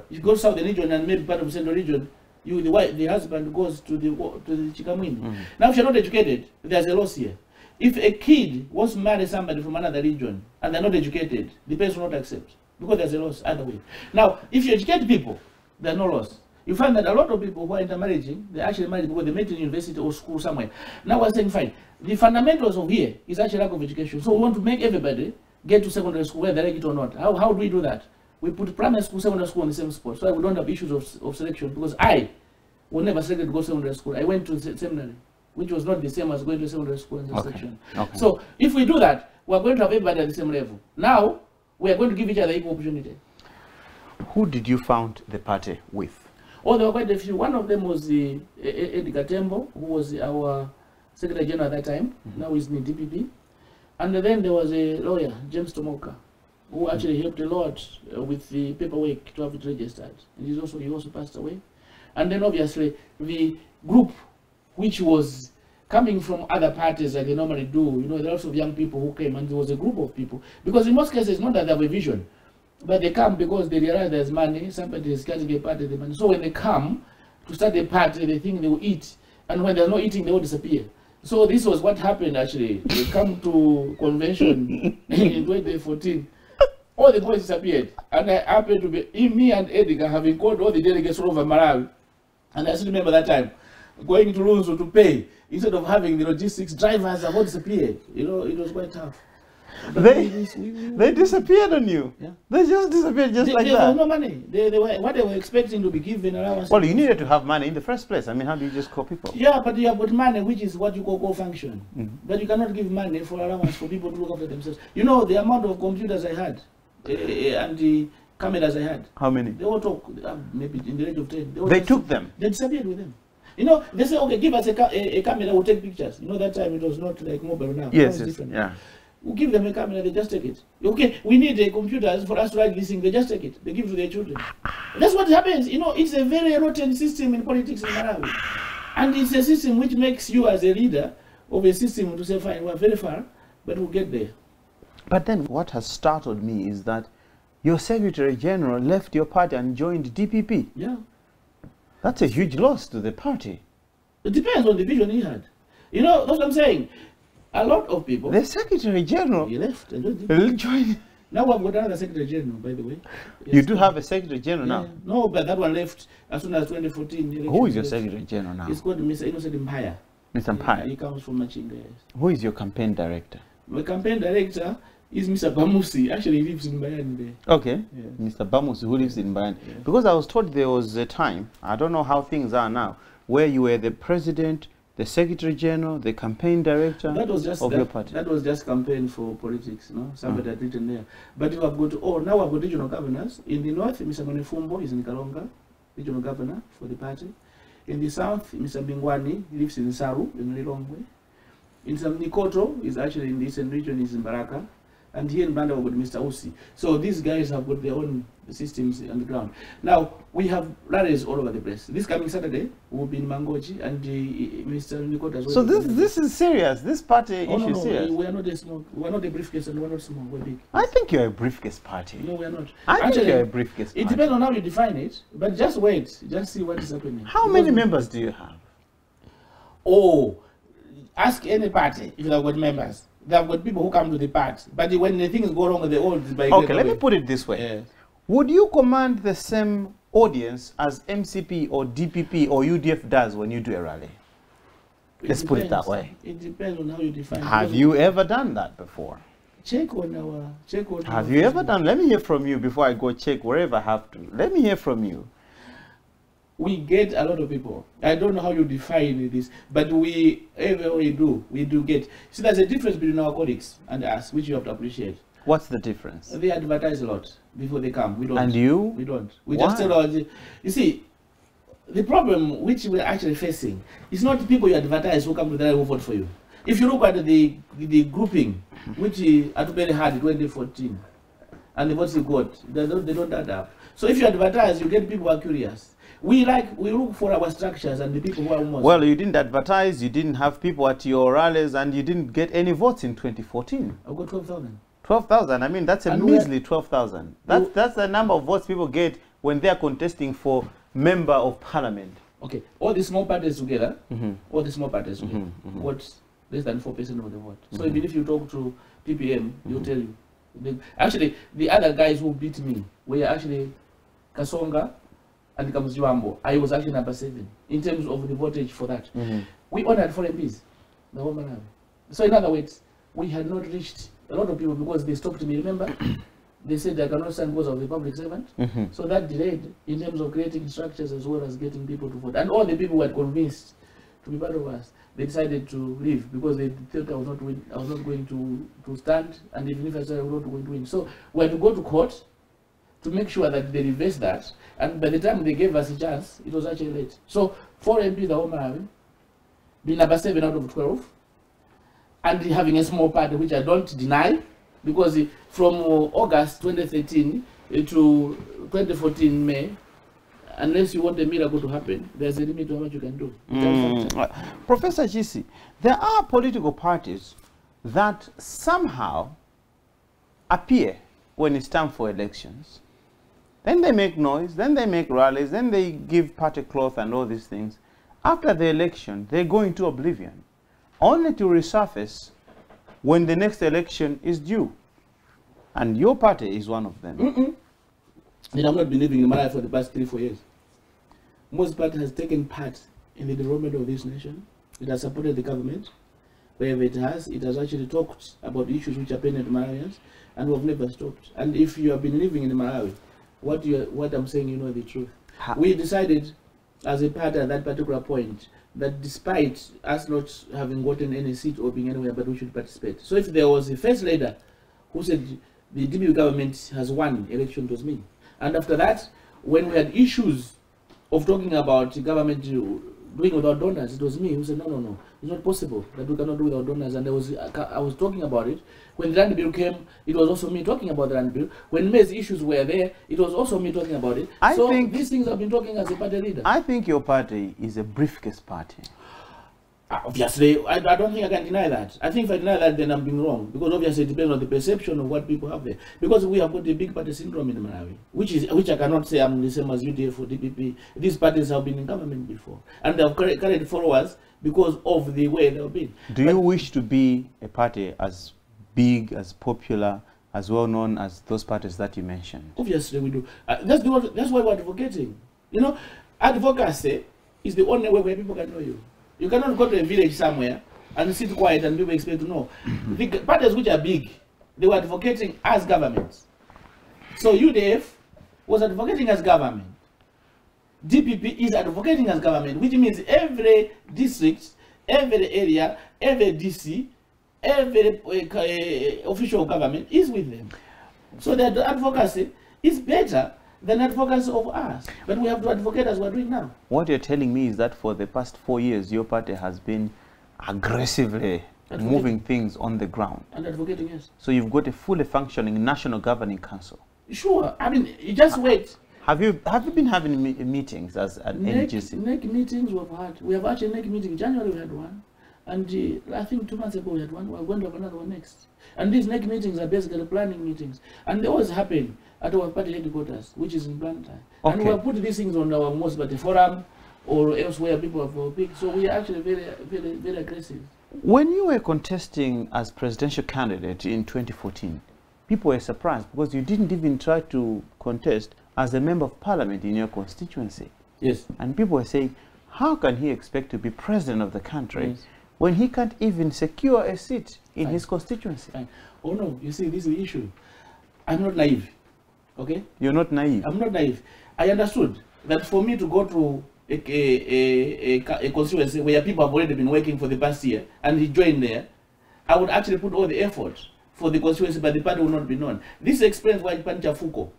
you go to southern region and maybe part of the central region, the husband goes to the Chikamwini. Now, if you're not educated, there's a loss here. If a kid wants to marry somebody from another region and they're not educated, the parents will not accept, because there's a loss either way. Now, if you educate people, there's no loss. You find that a lot of people who are intermarrying, they actually marry because they met in university or school somewhere. Now we're saying, fine, the fundamentals of here is actually lack of education. So we want to make everybody get to secondary school, whether they like it or not. How do we do that? We put primary school, secondary school on the same spot, so that we don't have issues of selection, because I was never selected to go to secondary school. I went to seminary, which was not the same as going to secondary school in the section. So if we do that, we're going to have everybody at the same level. Now, we are going to give each other equal opportunity. Who did you found the party with? Oh, there were quite a few. One of them was the Edgar Tembo, who was our Secretary General at that time. Now he's in the DPP. And then there was a lawyer, James Tomoka, who actually helped a lot with the paperwork to have it registered. And he also passed away. And then obviously the group which was coming from other parties like they normally do, you know, there are lots of young people who came, and there was a group of people. Because in most cases, not that they have a vision, but they come because they realize there's money, somebody is getting a part of the money. So when they come to start a party, they think they will eat. And when they're not eating, they will disappear. So this was what happened actually. They come to convention in 2014. All the boys disappeared. And I happened to be, me and Edgar having called all the delegates all over Malawi. And I still remember that time, going to Lunzu to pay, instead of having the logistics, drivers have all disappeared. You know, it was quite tough. They disappeared on you. Yeah. They just disappeared like that. There was no money. They were what they were expecting to be given allowance. Well, you needed to have money in the first place. I mean, how do you just call people? Yeah, but you have got money, which is what you call function. But you cannot give money for allowance for people to look after themselves. You know, the amount of computers I had and the cameras I had. How many? They all took, maybe in the range of 10. They took them? They disappeared with them. You know, they say, okay, give us a camera, we'll take pictures. You know, that time it was not like mobile now. Yes, it's different. Yeah. We give them a camera, they just take it. Okay, we need a computer for us to write this thing, they just take it. They give it to their children. That's what happens. You know, it's a very rotten system in politics in Malawi. And it's a system which makes you as a leader of a system to say, fine, we're very far, but we'll get there. But then what has startled me is that your Secretary General left your party and joined DPP. Yeah. That's a huge loss to the party. It depends on the vision he had. You know, that's what I'm saying. A lot of people... The Secretary General... He left and joined. Now we've got another Secretary General, by the way. Yes, you do have a Secretary General now? No, but that one left as soon as 2014. Who is your Secretary General now? It's called Mr. Innocent Mpaya. Mr. Mpaya? He comes from Machinga, yes. Who is your campaign director? My campaign director is Mr. Bamusi. Actually, he lives in Bayani there. Okay. Yes. Mr. Bamusi, who lives in Bayani. Yes. Because I was told there was a time, I don't know how things are now, where you were the president, the Secretary General, the campaign director of your party. That was just campaign for politics, no? Somebody had written there. But you have got, now I've got regional governors. In the north, Mr. Monefumbo is in Kalonga, regional governor for the party. In the south, Mr. Bingwani, he lives in Saru, in Lilongwe. In some Nikoto, is actually in the eastern region, is in Baraka. and here in Banda we've got Mr. Usi. So these guys have got their own systems on the ground. Now, we have rallies all over the place. This coming Saturday, we'll be in Mangochi, and Mr. Nikota as well. So this is serious. This party issue is serious. We are not a small. We are not a briefcase, and we are not small. We're big. I think you're a briefcase party. No, we are not. I think you're a briefcase party. It depends on how you define it, but just wait. Just see what is happening. How many members do you have? Oh, ask any party if they've got members. They've got people who come to the party. But when the things go wrong, they all by okay, let me put it this way. Yeah. Would you command the same audience as MCP or DPP or UDF does when you do a rally? Let's put it that way. It depends on how you define it. Have you ever done that before? Check on our Have you ever done? Let me hear from you before I go check wherever I have to. Let me hear from you. We get a lot of people. I don't know how you define this, but we do get. See, there's a difference between our colleagues and us, which you have to appreciate. What's the difference? They advertise a lot before they come. We don't. And you? We don't. We Why? just tell our. You see, the problem which we're actually facing is not the people you advertise who come to the rally who vote for you. If you look at the grouping, which Atubere had in 2014, and the votes he got, they don't add up. So if you advertise, you get people who are curious. We look for our structures and the people who are most. Well, you didn't advertise, you didn't have people at your rallies, and you didn't get any votes in 2014. I've got 12,000. 12,000. I mean, that's a measly 12,000. That's the number of votes people get when they are contesting for member of parliament. Okay, all the small parties together, got less than 4% of the vote. So even if you talk to PPM, they'll tell you. Actually, the other guys who beat me were actually Kasonga and Kamuziwambo. I was actually number 7 in terms of the votage for that. We only had 4 MPs, the whole Malawi. So in other words, we had not reached a lot of people because they stopped me. Remember, they said I cannot stand because of the public servant. So that delayed in terms of creating structures as well as getting people to vote. And all the people who had convinced to be part of us, they decided to leave because they thought I was not going to stand, and even if I said I was not going to win. So we had to go to court to make sure that they reverse that. And by the time they gave us a chance, it was actually late. So 4 MPs are all Malawi, being number 7 out of 12, and having a small party, which I don't deny, because from August 2013 to 2014 May, unless you want a miracle to happen, there's a limit to how much you can do. Professor Chisi, there are political parties that somehow appear when it's time for elections. Then they make noise, then they make rallies, then they give party cloth and all these things. After the election, they go into oblivion, only to resurface when the next election is due. And your party is one of them. Then I've not been living in Malawi for the past 3-4 years. Umodzi Party has taken part in the development of this nation. It has supported the government. Wherever it has actually talked about issues which are pertinent to Malawians, and we have never stopped. And if you have been living in Malawi, what I'm saying, you know the truth. We decided as a party at that particular point that despite us not having gotten any seat or being anywhere, but we should participate. So if there was a first leader who said the DPP government has won election, it was me. And after that, when we had issues of talking about the government doing without donors, it was me who said, no, it's not possible that we cannot do without donors. And I was talking about it. When the land bill came, it was also me talking about the land bill. When May's issues were there, it was also me talking about it. So these things I've been talking as a party leader. I think your party is a briefcase party. Obviously, I don't think I can deny that. I think if I deny that, then I'm being wrong. Because obviously it depends on the perception of what people have there. Because we have got a big party syndrome in Malawi, which I cannot say I'm the same as UDF or DPP. These parties have been in government before. And they have carried followers because of the way they've been. Do you wish to be a party as big, as popular, as well known as those parties that you mentioned? Obviously we do. That's why we're advocating. You know, advocacy is the only way where people can know you. You cannot go to a village somewhere and sit quiet and people expect to know. The parties which are big, they were advocating as governments. So UDF was advocating as government. DPP is advocating as government, which means every district, every area, every DC, every official government is with them. So that the advocacy is better than advocacy of us. But we have to advocate as we're doing now. What you're telling me is that for the past 4 years, your party has been aggressively moving things on the ground. And advocating, yes. So you've got a fully functioning National Governing Council. Sure. I mean, you just wait. Have you been having meetings as an NGC? NEC meetings we've had. We have actually NEC meeting. January we had one. And I think 2 months ago we had one. We're going to have another one next. And these NEC meetings are basically planning meetings. And they always happen at our party headquarters, which is in Blantyre. Okay. And we have put these things on our Umodzi Party forum or elsewhere people have picked. So we are actually very, very, very aggressive. When you were contesting as presidential candidate in 2014, people were surprised because you didn't even try to contest as a member of parliament in your constituency. Yes. And people were saying, how can he expect to be president of the country when he can't even secure a seat in his constituency? Oh no, you see, this is the issue. I'm not naive, okay? You're not naive? I'm not naive. I understood that for me to go to a constituency where people have already been working for the past year and he joined there, I would actually put all the effort for the constituency, but the party will not be known. This explains why Pancha Fuko,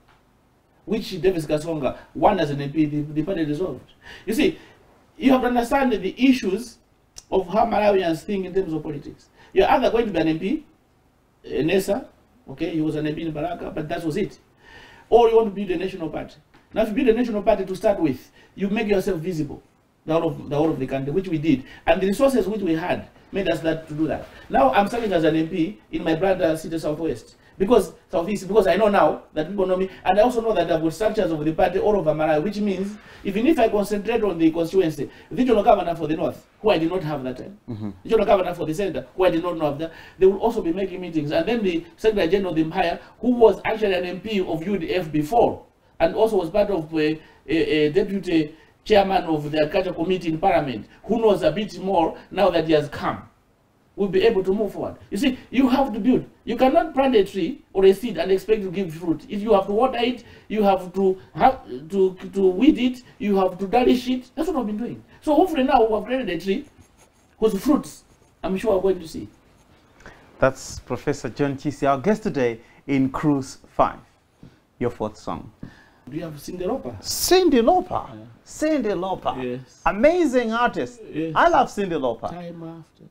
which Davis Kasonga won as an MP, the party dissolved. You see, you have to understand the issues of how Malawians think in terms of politics. You're either going to be an MP, Nessa, okay, he was an MP in Baraka, but that was it. Or you want to build a national party. Now, if you build a national party to start with, you make yourself visible, the whole of the country, which we did. And the resources which we had made us that to do that. Now, I'm serving as an MP in my brother city Southwest. Southeast, because I know now that people know me, and I also know that I've got structures of the party all over Malawi, which means even if I concentrate on the constituency, the regional governor for the north, who I did not have that time, regional governor for the center, who I did not know of that, they will also be making meetings. And then the Secretary General of the Empire, who was actually an MP of UDF before, and also was part of a deputy chairman of the Agriculture Committee in Parliament, who knows a bit more now that he has come, will be able to move forward. You see, you have to build. You cannot plant a tree or a seed and expect to give fruit. If you have to water it, you have to weed it, you have to nourish it. That's what I've been doing. So hopefully now we have created a tree whose fruits I'm sure we're going to see. That's Professor John Chisi, our guest today in Cruise 5. Your fourth song. Do you have Cyndi Lauper? Cyndi Lauper. Yeah. Cyndi Lauper. Yes. Amazing artist. Yes. I love Cyndi Lauper.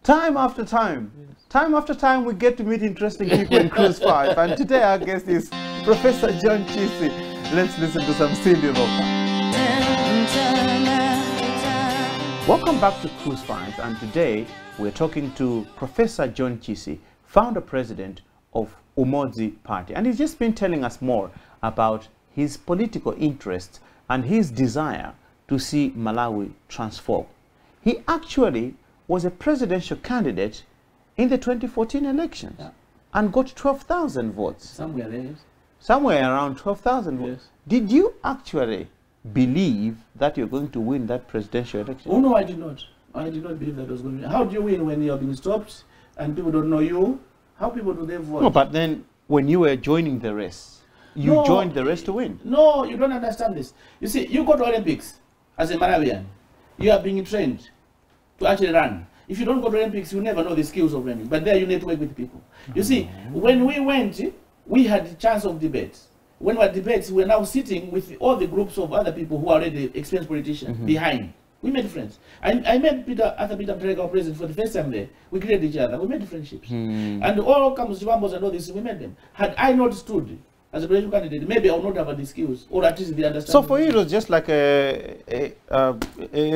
Time after time. Yes. Time after time we get to meet interesting people in Cruise 5. And today our guest is Professor John Chisi. Let's listen to some Cyndi Lauper. Welcome back to Cruise 5. And today we're talking to Professor John Chisi, founder president of Umodzi Party. And he's just been telling us more about his political interests and his desire to see Malawi transform. He actually was a presidential candidate in the 2014 elections and got 12,000 votes. Somewhere there. Somewhere around 12,000 votes. Yes. Did you actually believe that you're going to win that presidential election? Oh no, I did not. I did not believe that was going to win. How do you win when you have been stopped and people don't know you? How people do they vote? No, but then when you were joining the race, you joined the race to win. No, you don't understand this. You see, you go to Olympics as a Malawian. You are being trained to actually run. If you don't go to Olympics, you never know the skills of running. But there you need to work with people. You see, when we went, we had the chance of debate. When we had debates, we're now sitting with all the groups of other people who are already experienced politicians behind. We made friends. I met Arthur Peter Mterega, president, for the first time there. We greeted each other. We made friendships. And all comes to Vambos and all this, we met them. Had I not stood as a presidential candidate, maybe I would not have had the skills, or at least the understanding. So for you, it was just like a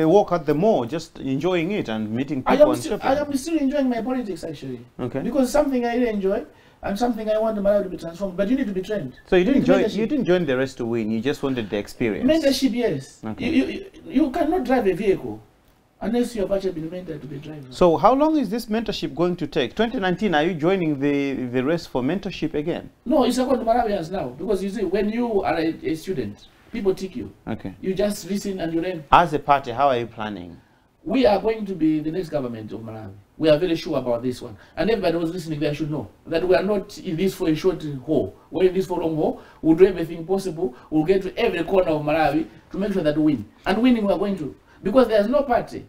walk at the mall, just enjoying it and meeting people. I am still enjoying my politics, actually. Okay. Because it's something I really enjoy, and something I want Malawi to be transformed. But you need to be trained. So you didn't join the race to win. You just wanted the experience. Mentorship, yes. Okay. You cannot drive a vehicle unless you have actually been mentored to be driving. So how long is this mentorship going to take? 2019, are you joining the race for mentorship again? No, it's according to Malawians now. Because you see, when you are a student, people take you. Okay. You just listen and you learn. As a party, how are you planning? We are going to be the next government of Malawi. We are very sure about this one. And everybody who was listening there should know that we are not in this for a short haul. We're in this for a long haul. We'll do everything possible. We'll get to every corner of Malawi to make sure that we win. And winning we are going to. Because there's no party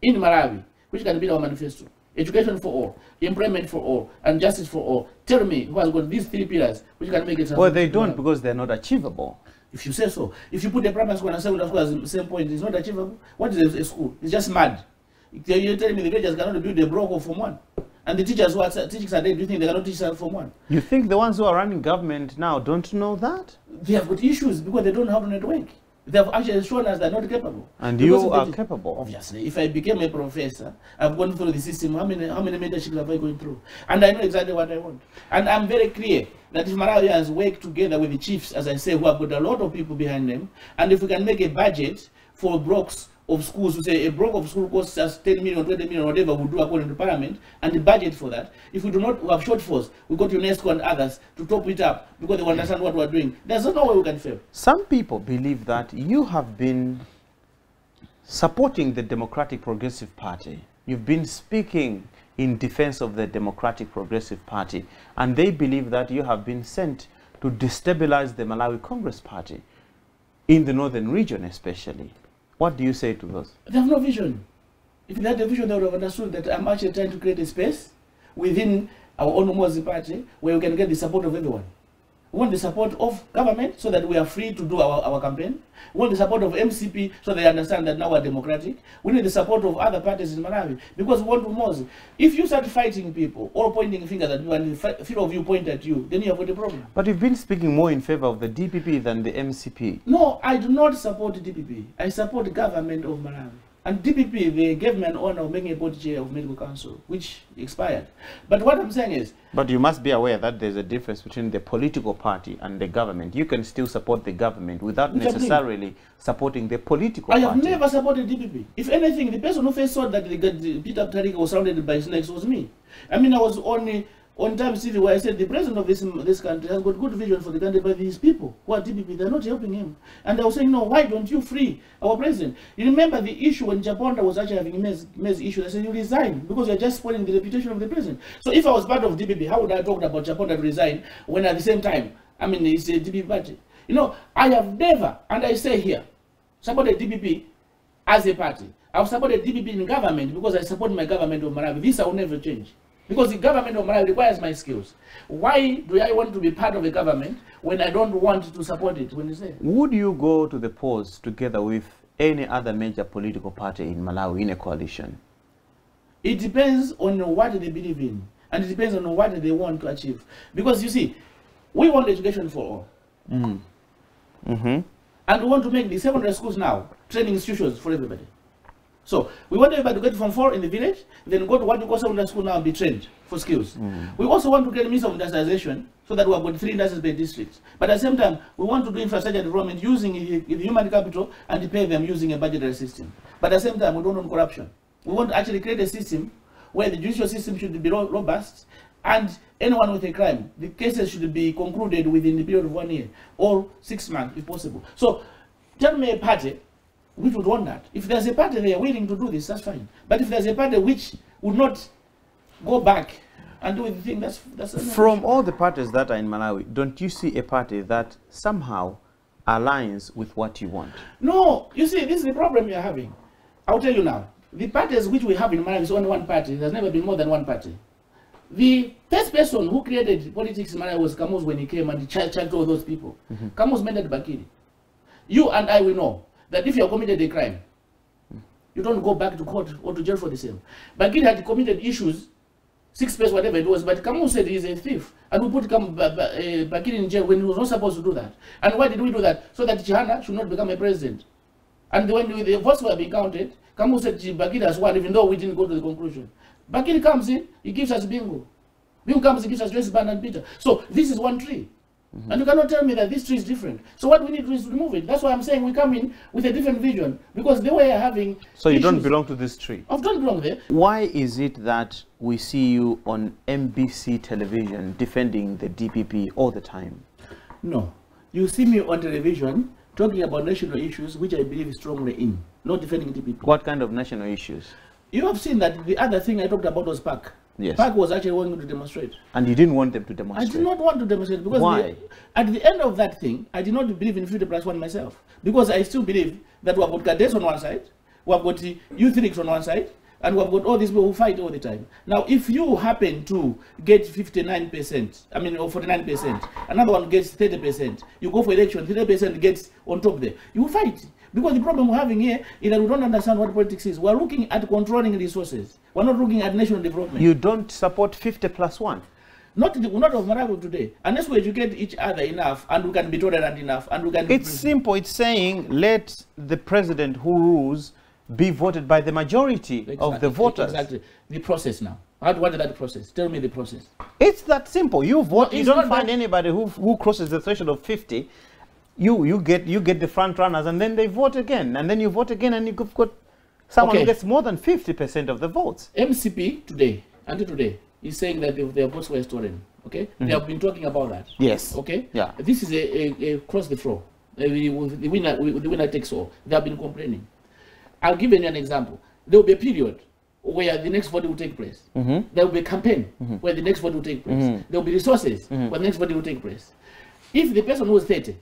in Malawi which can beat our manifesto. Education for all, employment for all, and justice for all. Tell me who has got these three pillars which can make it. Well, they don't, because they're not achievable. If you say so. If you put a primary school and secondary school at the same point, it's not achievable. What is a school? It's just mad. You're telling me the villagers cannot build a block of Form 1. And the teachers who are teaching Sunday, do you think they cannot teach Form 1? You think the ones who are running government now don't know that? They have got issues because they don't have a network. They have actually shown us they're not capable. And you are capable. Obviously. If I became a professor, I've gone through the system. How many mentorships have I gone through? And I know exactly what I want. And I'm very clear that if Malawians work together with the chiefs, as I say, who have got a lot of people behind them, and if we can make a budget for blocks of schools, we say a block of school costs us 10 million, 20 million, whatever we do according to Parliament, and the budget for that. If we do not have shortfalls, we go to UNESCO and others to top it up because they understand what we're doing. There's no way we can fail. Some people believe that you have been supporting the Democratic Progressive Party. You've been speaking in defense of the Democratic Progressive Party, and they believe that you have been sent to destabilize the Malawi Congress Party, in the northern region especially. What do you say to those? They have no vision. If they had a vision, they would have understood that I'm actually trying to create a space within our own Umodzi Party where we can get the support of everyone. We want the support of government so that we are free to do our campaign. We want the support of MCP so they understand that now we're democratic. We need the support of other parties in Malawi because we want Umodzi. If you start fighting people or pointing fingers at you and the few of you point at you, then you have got a problem. But you've been speaking more in favor of the DPP than the MCP. No, I do not support the DPP. I support the government of Malawi. And DPP, they gave me an honor of making a board chair of Medical Council, which expired. But what I'm saying is... But you must be aware that there's a difference between the political party and the government. You can still support the government without necessarily supporting the political party. I have never supported DPP. If anything, the person who first saw that Peter Tarika was surrounded by snakes was me. I mean, I was only on Times TV where I said the president of this country has got good vision for the country, but these people who are DPP, they're not helping him. And I was saying, no, why don't you free our president? You remember the issue when Japonda was actually having Mez issue. I said, you resign because you're just spoiling the reputation of the president. So if I was part of DPP, how would I talk about Japonda to resign when at the same time, I mean, it's a DPP party? You know, I have never, and I say here, supported DPP as a party. I've supported DPP in government because I support my government of Malawi. This I will never change. Because the government of Malawi requires my skills. Why do I want to be part of a government when I don't want to support it? When you say, would you go to the polls together with any other major political party in Malawi in a coalition? It depends on what they believe in. And it depends on what they want to achieve. Because you see, we want education for all. And we want to make the secondary schools now training institutions for everybody. So we want everybody to get from 4 in the village, then go to what you call secondary school now and be trained for skills. We also want to get a means of industrialization so that we have got 3 industries per district. But at the same time, we want to do infrastructure development using the human capital and pay them using a budgetary system. But at the same time, we don't want corruption. We want to actually create a system where the judicial system should be robust, and anyone with a crime, the cases should be concluded within the period of 1 year or 6 months if possible. So tell me a party which would want that. If there's a party they are willing to do this, that's fine. But if there's a party which would not go back and do the thing, that's from all the parties that are in Malawi, don't you see a party that somehow aligns with what you want? No, you see, this is the problem you're having. I'll tell you now. The parties which we have in Malawi is only one party. There's never been more than one party. The first person who created politics in Malawi was Kamuzu when he came and he charged all those people. Kamuzu made Bakiri. You and I will know that if you have committed a crime, you don't go back to court or to jail for the same. Bakiri had committed issues, 6 years, whatever it was, but Kamuzu said he's a thief. And we put Bakiri in jail when he was not supposed to do that. And why did we do that? So that Chihana should not become a president. And when the votes were being counted, Kamuzu said Bakiri has won, even though we didn't go to the conclusion. Bakiri comes in, he gives us bingo. Bingo comes, he gives us Joyce Ban and Peter. So this is one tree. And you cannot tell me that this tree is different. So what we need to do is remove it. That's why I'm saying we come in with a different vision. Because they were having So you don't belong to this tree? I don't belong there. Why is it that we see you on MBC television defending the DPP all the time? No. You see me on television talking about national issues, which I believe strongly in, not defending DPP. What kind of national issues? You have seen that the other thing I talked about was PAC. Yes. PAC was actually wanting to demonstrate. And you didn't want them to demonstrate? I did not want to demonstrate because why? At the end of that thing, I did not believe in 50+1 myself. Because I still believe that we have got cadets on one side, we have got the youth leagues on one side, and we have got all these people who fight all the time. Now, if you happen to get 59%, I mean, or 49%, another one gets 30%, you go for election, 30% gets on top there, you will fight. Because the problem we're having here is that we don't understand what politics is. We're looking at controlling resources. We're not looking at national development. You don't support 50+1? Not of Malawi today. Unless we educate each other enough and we can be tolerant enough and we can... It's simple. It's saying let the president who rules be voted by the majority of the voters. Exactly. The process now. What is that process? Tell me the process. It's that simple. You vote. No, you don't find anybody who crosses the threshold of 50. You get the front runners, and then they vote again, and then you vote again, and you've got someone who gets more than 50% of the votes. MCP today, until today, is saying that their votes were stolen. Okay, they have been talking about that. Yes. Okay. Yeah. This is a cross the floor. The winner takes all. They have been complaining. I'll give you an example. There will be a period where the next vote will take place. There will be a campaign where the next vote will take place. There will be resources where the next vote will take place. If the person was 30,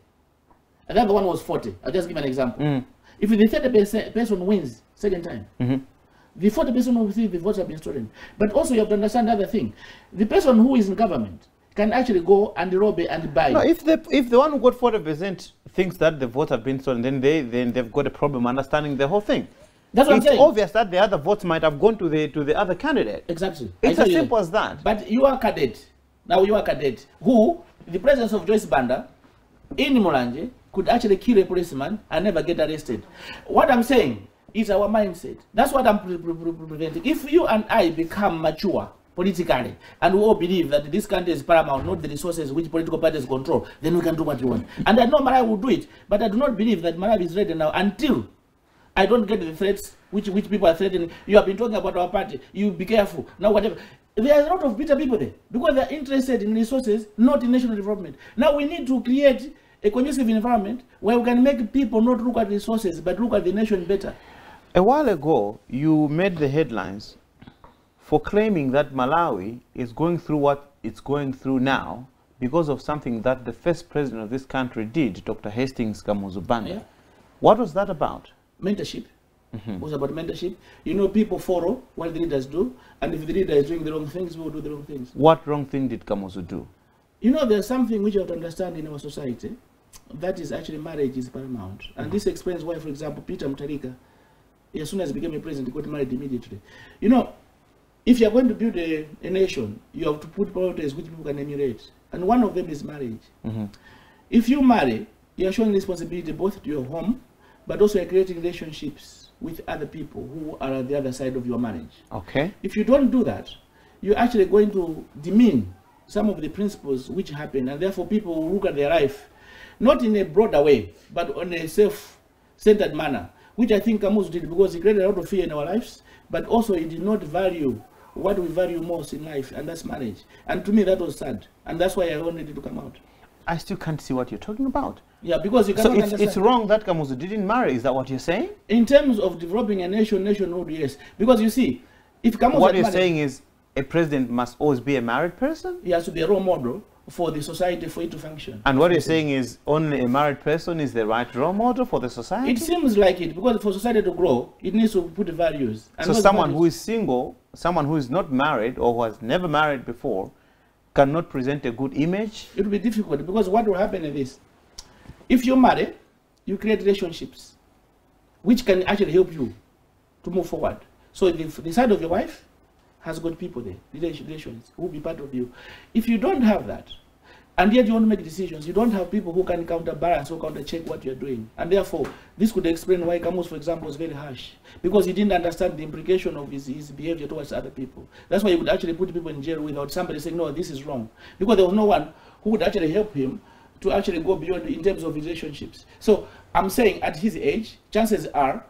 and the other one was 40, I'll just give an example. If the 30% person wins second time, the 40% will see the votes have been stolen. But also you have to understand another thing. The person who is in government can actually go and rob and buy. No, if the one who got 40% thinks that the votes have been stolen, then they've got a problem understanding the whole thing. That's what I'm saying. It's obvious that the other votes might have gone to the other candidate. Exactly. It's as simple as that. But you are a cadet. Now you are a cadet who, in the presence of Joyce Banda, in Mulanje, could actually kill a policeman and never get arrested. What I'm saying is our mindset. That's what I'm preventing. If you and I become mature politically, and we all believe that this country is paramount, not the resources which political parties control, then we can do what we want. And I know Malawi will do it, but I do not believe that Malawi is ready now until I don't get the threats which people are threatening. You have been talking about our party. You be careful. Now whatever. There are a lot of bitter people there because they are interested in resources, not in national development. Now we need to create a conducive environment where we can make people not look at resources but look at the nation better. A while ago, you made the headlines for claiming that Malawi is going through what it's going through now because of something that the first president of this country did, Dr. Hastings Kamuzu Banda. Yeah. What was that about? Mentorship. It was about mentorship. You know, people follow what the leaders do, and if the leader is doing the wrong things, we will do the wrong things. What wrong thing did Kamuzu do? You know, there's something which you have to understand in our society. That is actually marriage is paramount. And this explains why, for example, Peter Mutharika, as soon as he became a president, he got married immediately. You know, if you're going to build a nation, you have to put priorities which people can emulate. And one of them is marriage. If you marry, you're showing responsibility both to your home, but also you're creating relationships with other people who are on the other side of your marriage. Okay. If you don't do that, you're actually going to demean some of the principles which happen, and therefore people will look at their life, not in a broader way, but on a self-centered manner, which I think Kamuzu did because he created a lot of fear in our lives, but also he did not value what we value most in life, and that's marriage. And to me, that was sad, and that's why I wanted it to come out. I still can't see what you're talking about. Yeah, because you cannot understand. It's wrong that Kamuzu didn't marry, is that what you're saying? In terms of developing a nationhood, yes. Because you see, if Kamuzu what you're saying is a president must always be a married person? He has to be a role model for the society for it to function. And what you're saying is only a married person is the right role model for the society? It seems like it, because for society to grow, it needs to put values. And so someone who is single, someone who is not married or who has never married before, cannot present a good image? It will be difficult because what will happen is this. If you marry, you create relationships which can actually help you to move forward. So the side of your wife has got people there, relations, who will be part of you. If you don't have that, and yet you want to make decisions, you don't have people who can counterbalance or counter-check what you're doing. And therefore, this could explain why Kamuzu, for example, was very harsh. Because he didn't understand the implication of his behavior towards other people. That's why he would actually put people in jail without somebody saying, no, this is wrong. Because there was no one who would actually help him to actually go beyond in terms of relationships. So I'm saying at his age, chances are,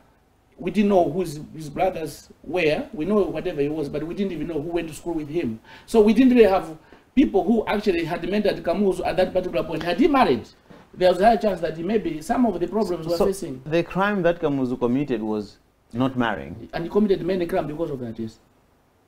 we didn't know who his brothers were. We know whatever he was, but we didn't even know who went to school with him. So we didn't really have people who actually had mentored Kamuzu at that particular point. Had he married, there was a high chance that maybe some of the problems we're facing. The crime that Kamuzu committed was not marrying. And he committed many crimes because of that, yes.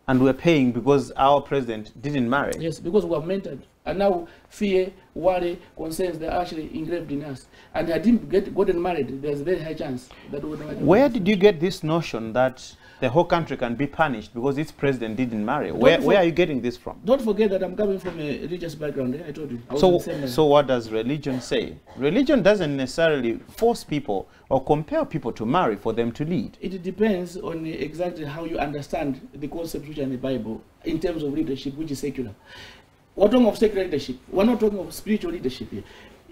And we're paying because our president didn't marry. Yes, because we have mentored. And now fear, worry, concerns, they're actually engraved in us. And had he gotten married, there's a very high chance that we would not. Where did you get this notion that the whole country can be punished because its president didn't marry. Where are you getting this from? Don't forget that I'm coming from a religious background. I told you. So what does religion say? Religion doesn't necessarily force people or compel people to marry for them to lead. It depends on exactly how you understand the concept which are in the Bible in terms of leadership, which is secular. We're talking of secular leadership. We're not talking of spiritual leadership here.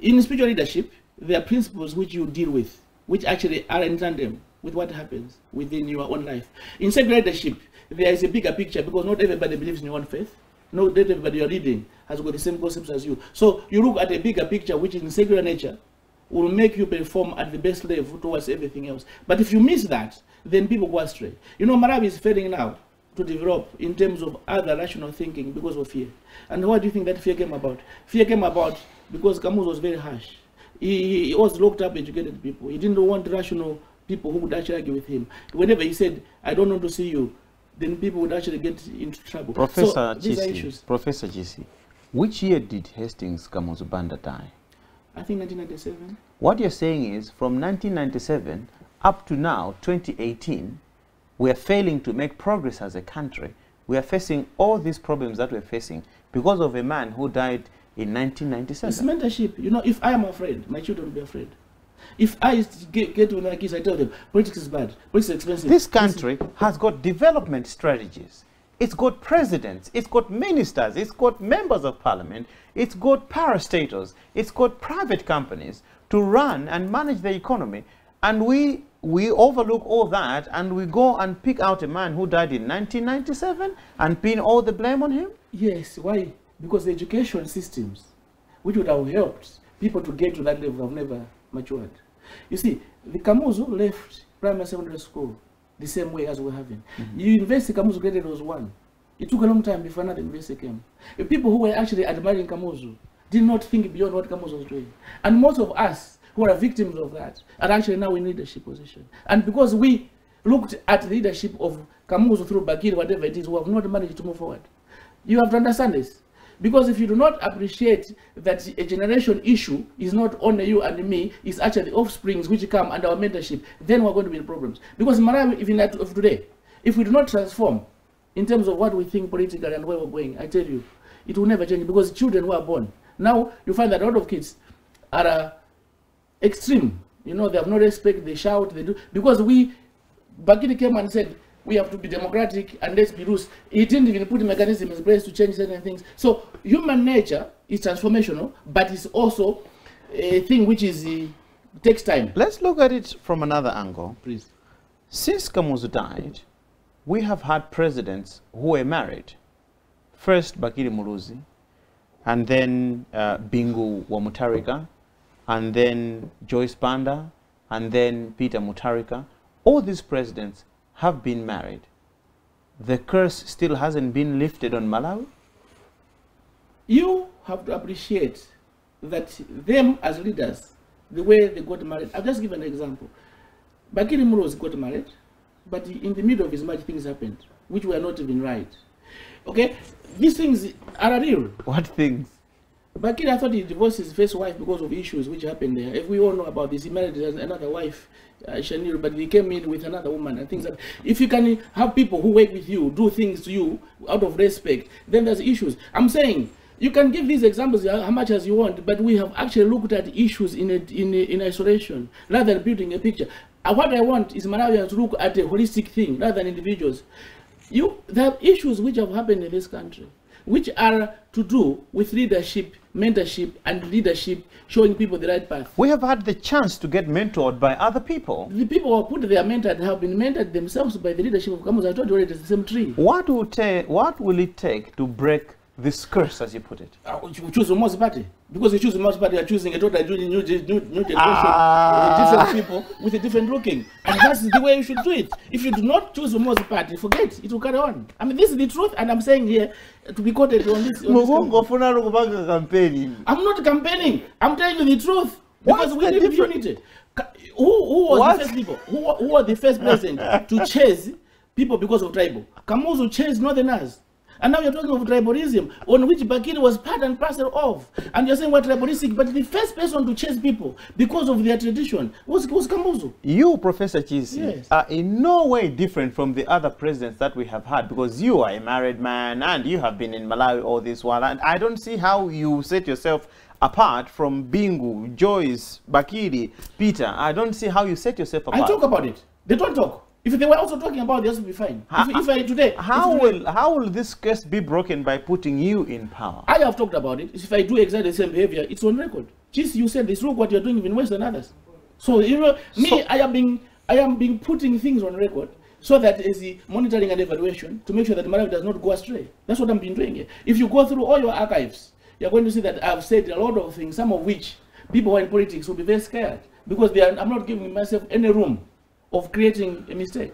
In spiritual leadership, there are principles which you deal with, which actually are in tandem with what happens within your own life. In secular leadership, there is a bigger picture because not everybody believes in your own faith. Not everybody you're leading has got the same concepts as you. So you look at a bigger picture, which is in secular nature, will make you perform at the best level towards everything else. But if you miss that, then people go astray. You know, Malawi is failing now to develop in terms of other rational thinking because of fear. And why do you think that fear came about? Fear came about because Kamuzu was very harsh. He was locked up educated people. He didn't want rational people who would actually argue with him. Whenever he said, I don't want to see you, then people would actually get into trouble. Professor Chisi, which year did Hastings Kamuzu Banda die? I think 1997. What you're saying is from 1997 up to now, 2018, we are failing to make progress as a country. We are facing all these problems that we're facing because of a man who died in 1997. It's mentorship. You know, if I am afraid, my children will be afraid. If I get to my kids, I tell them, politics is bad, politics is expensive. This country has got development strategies. It's got presidents, it's got ministers, it's got members of parliament, it's got parastatals, it's got private companies to run and manage the economy. And we overlook all that and we go and pick out a man who died in 1997 and pin all the blame on him? Yes, why? Because the education systems, which would have helped people to get to that level, have never matured. You see, the Kamuzu left primary secondary school the same way as we're having. University Kamuzu graduated was one. It took a long time before another university came. The people who were actually admiring Kamuzu did not think beyond what Kamuzu was doing. And most of us who are victims of that are actually now in leadership position. And because we looked at the leadership of Kamuzu through Bakiri, whatever it is, we have not managed to move forward. You have to understand this. Because if you do not appreciate that a generation issue is not only you and me, it's actually the offsprings which come under our mentorship, then we're going to be in problems. Because Malawi, even of today, if we do not transform in terms of what we think politically and where we're going, I tell you, it will never change because children who are born. Now, you find that a lot of kids are extreme. You know, they have no respect, they shout, they do. Because Bakiri came and said, we have to be democratic and let's be loose. He didn't even put a mechanism in place to change certain things. So human nature is transformational, but it's also a thing which takes time. Let's look at it from another angle. Please. Since Kamuzu died, we have had presidents who were married. First Bakiri Muluzi, and then Bingu wa Mutharika, and then Joyce Banda, and then Peter Mutharika. All these presidents have been married. The curse still hasn't been lifted on Malawi? You have to appreciate that them as leaders, the way they got married. I'll just give an example. Bakiri Muluzi got married, but in the middle of his marriage things happened, which were not even right. Okay? These things are real. What things? Bakiri, I thought he divorced his first wife because of issues which happened there. If we all know about this, he married another wife, Shanil, but he came in with another woman and things like that. If you can have people who work with you, do things to you out of respect, then there's issues. I'm saying, you can give these examples how much as you want, but we have actually looked at issues in isolation, rather than building a picture. What I want is Malawians to look at a holistic thing, rather than individuals. There are issues which have happened in this country, which are to do with leadership, mentorship, and leadership, showing people the right path. We have had the chance to get mentored by other people. The people who put their mentored have been mentored themselves by the leadership of Kamuzu. I told you already, it's the same tree. What will it take to break this curse, as you put it? You choose Umodzi Party. Because you choose Umodzi Party, you are choosing a totally new generation, different people with a different looking. And that's the way you should do it. If you do not choose Umodzi Party, forget, it will carry on. I mean, this is the truth, and I'm saying here, to be quoted on this. I'm not campaigning. I'm telling you the truth. Because we live in unity. Who was the first people? Who was the first president to chase people because of tribal? Kamuzu chased Northerners. And now you're talking of tribalism, on which Bakiri was part and parcel of. And you're saying we're tribalistic, but the first person to chase people because of their tradition was Kambuzu. You, Professor Chisi, yes, are in no way different from the other presidents that we have had, because you are a married man and you have been in Malawi all this while. And I don't see how you set yourself apart from Bingu, Joyce, Bakiri, Peter. I don't see how you set yourself apart. I talk about it. They don't talk. If they were also talking about it, this would be fine. If I today... How will this case be broken by putting you in power? I have talked about it. If I do exactly the same behavior, it's on record. Just you said this, look what you're doing even worse than others. So, you know, I am being putting things on record so that as the monitoring and evaluation to make sure that Malawi does not go astray. That's what I've been doing here. If you go through all your archives, you're going to see that I've said a lot of things, some of which people who are in politics will be very scared, because I'm not giving myself any room of creating a mistake.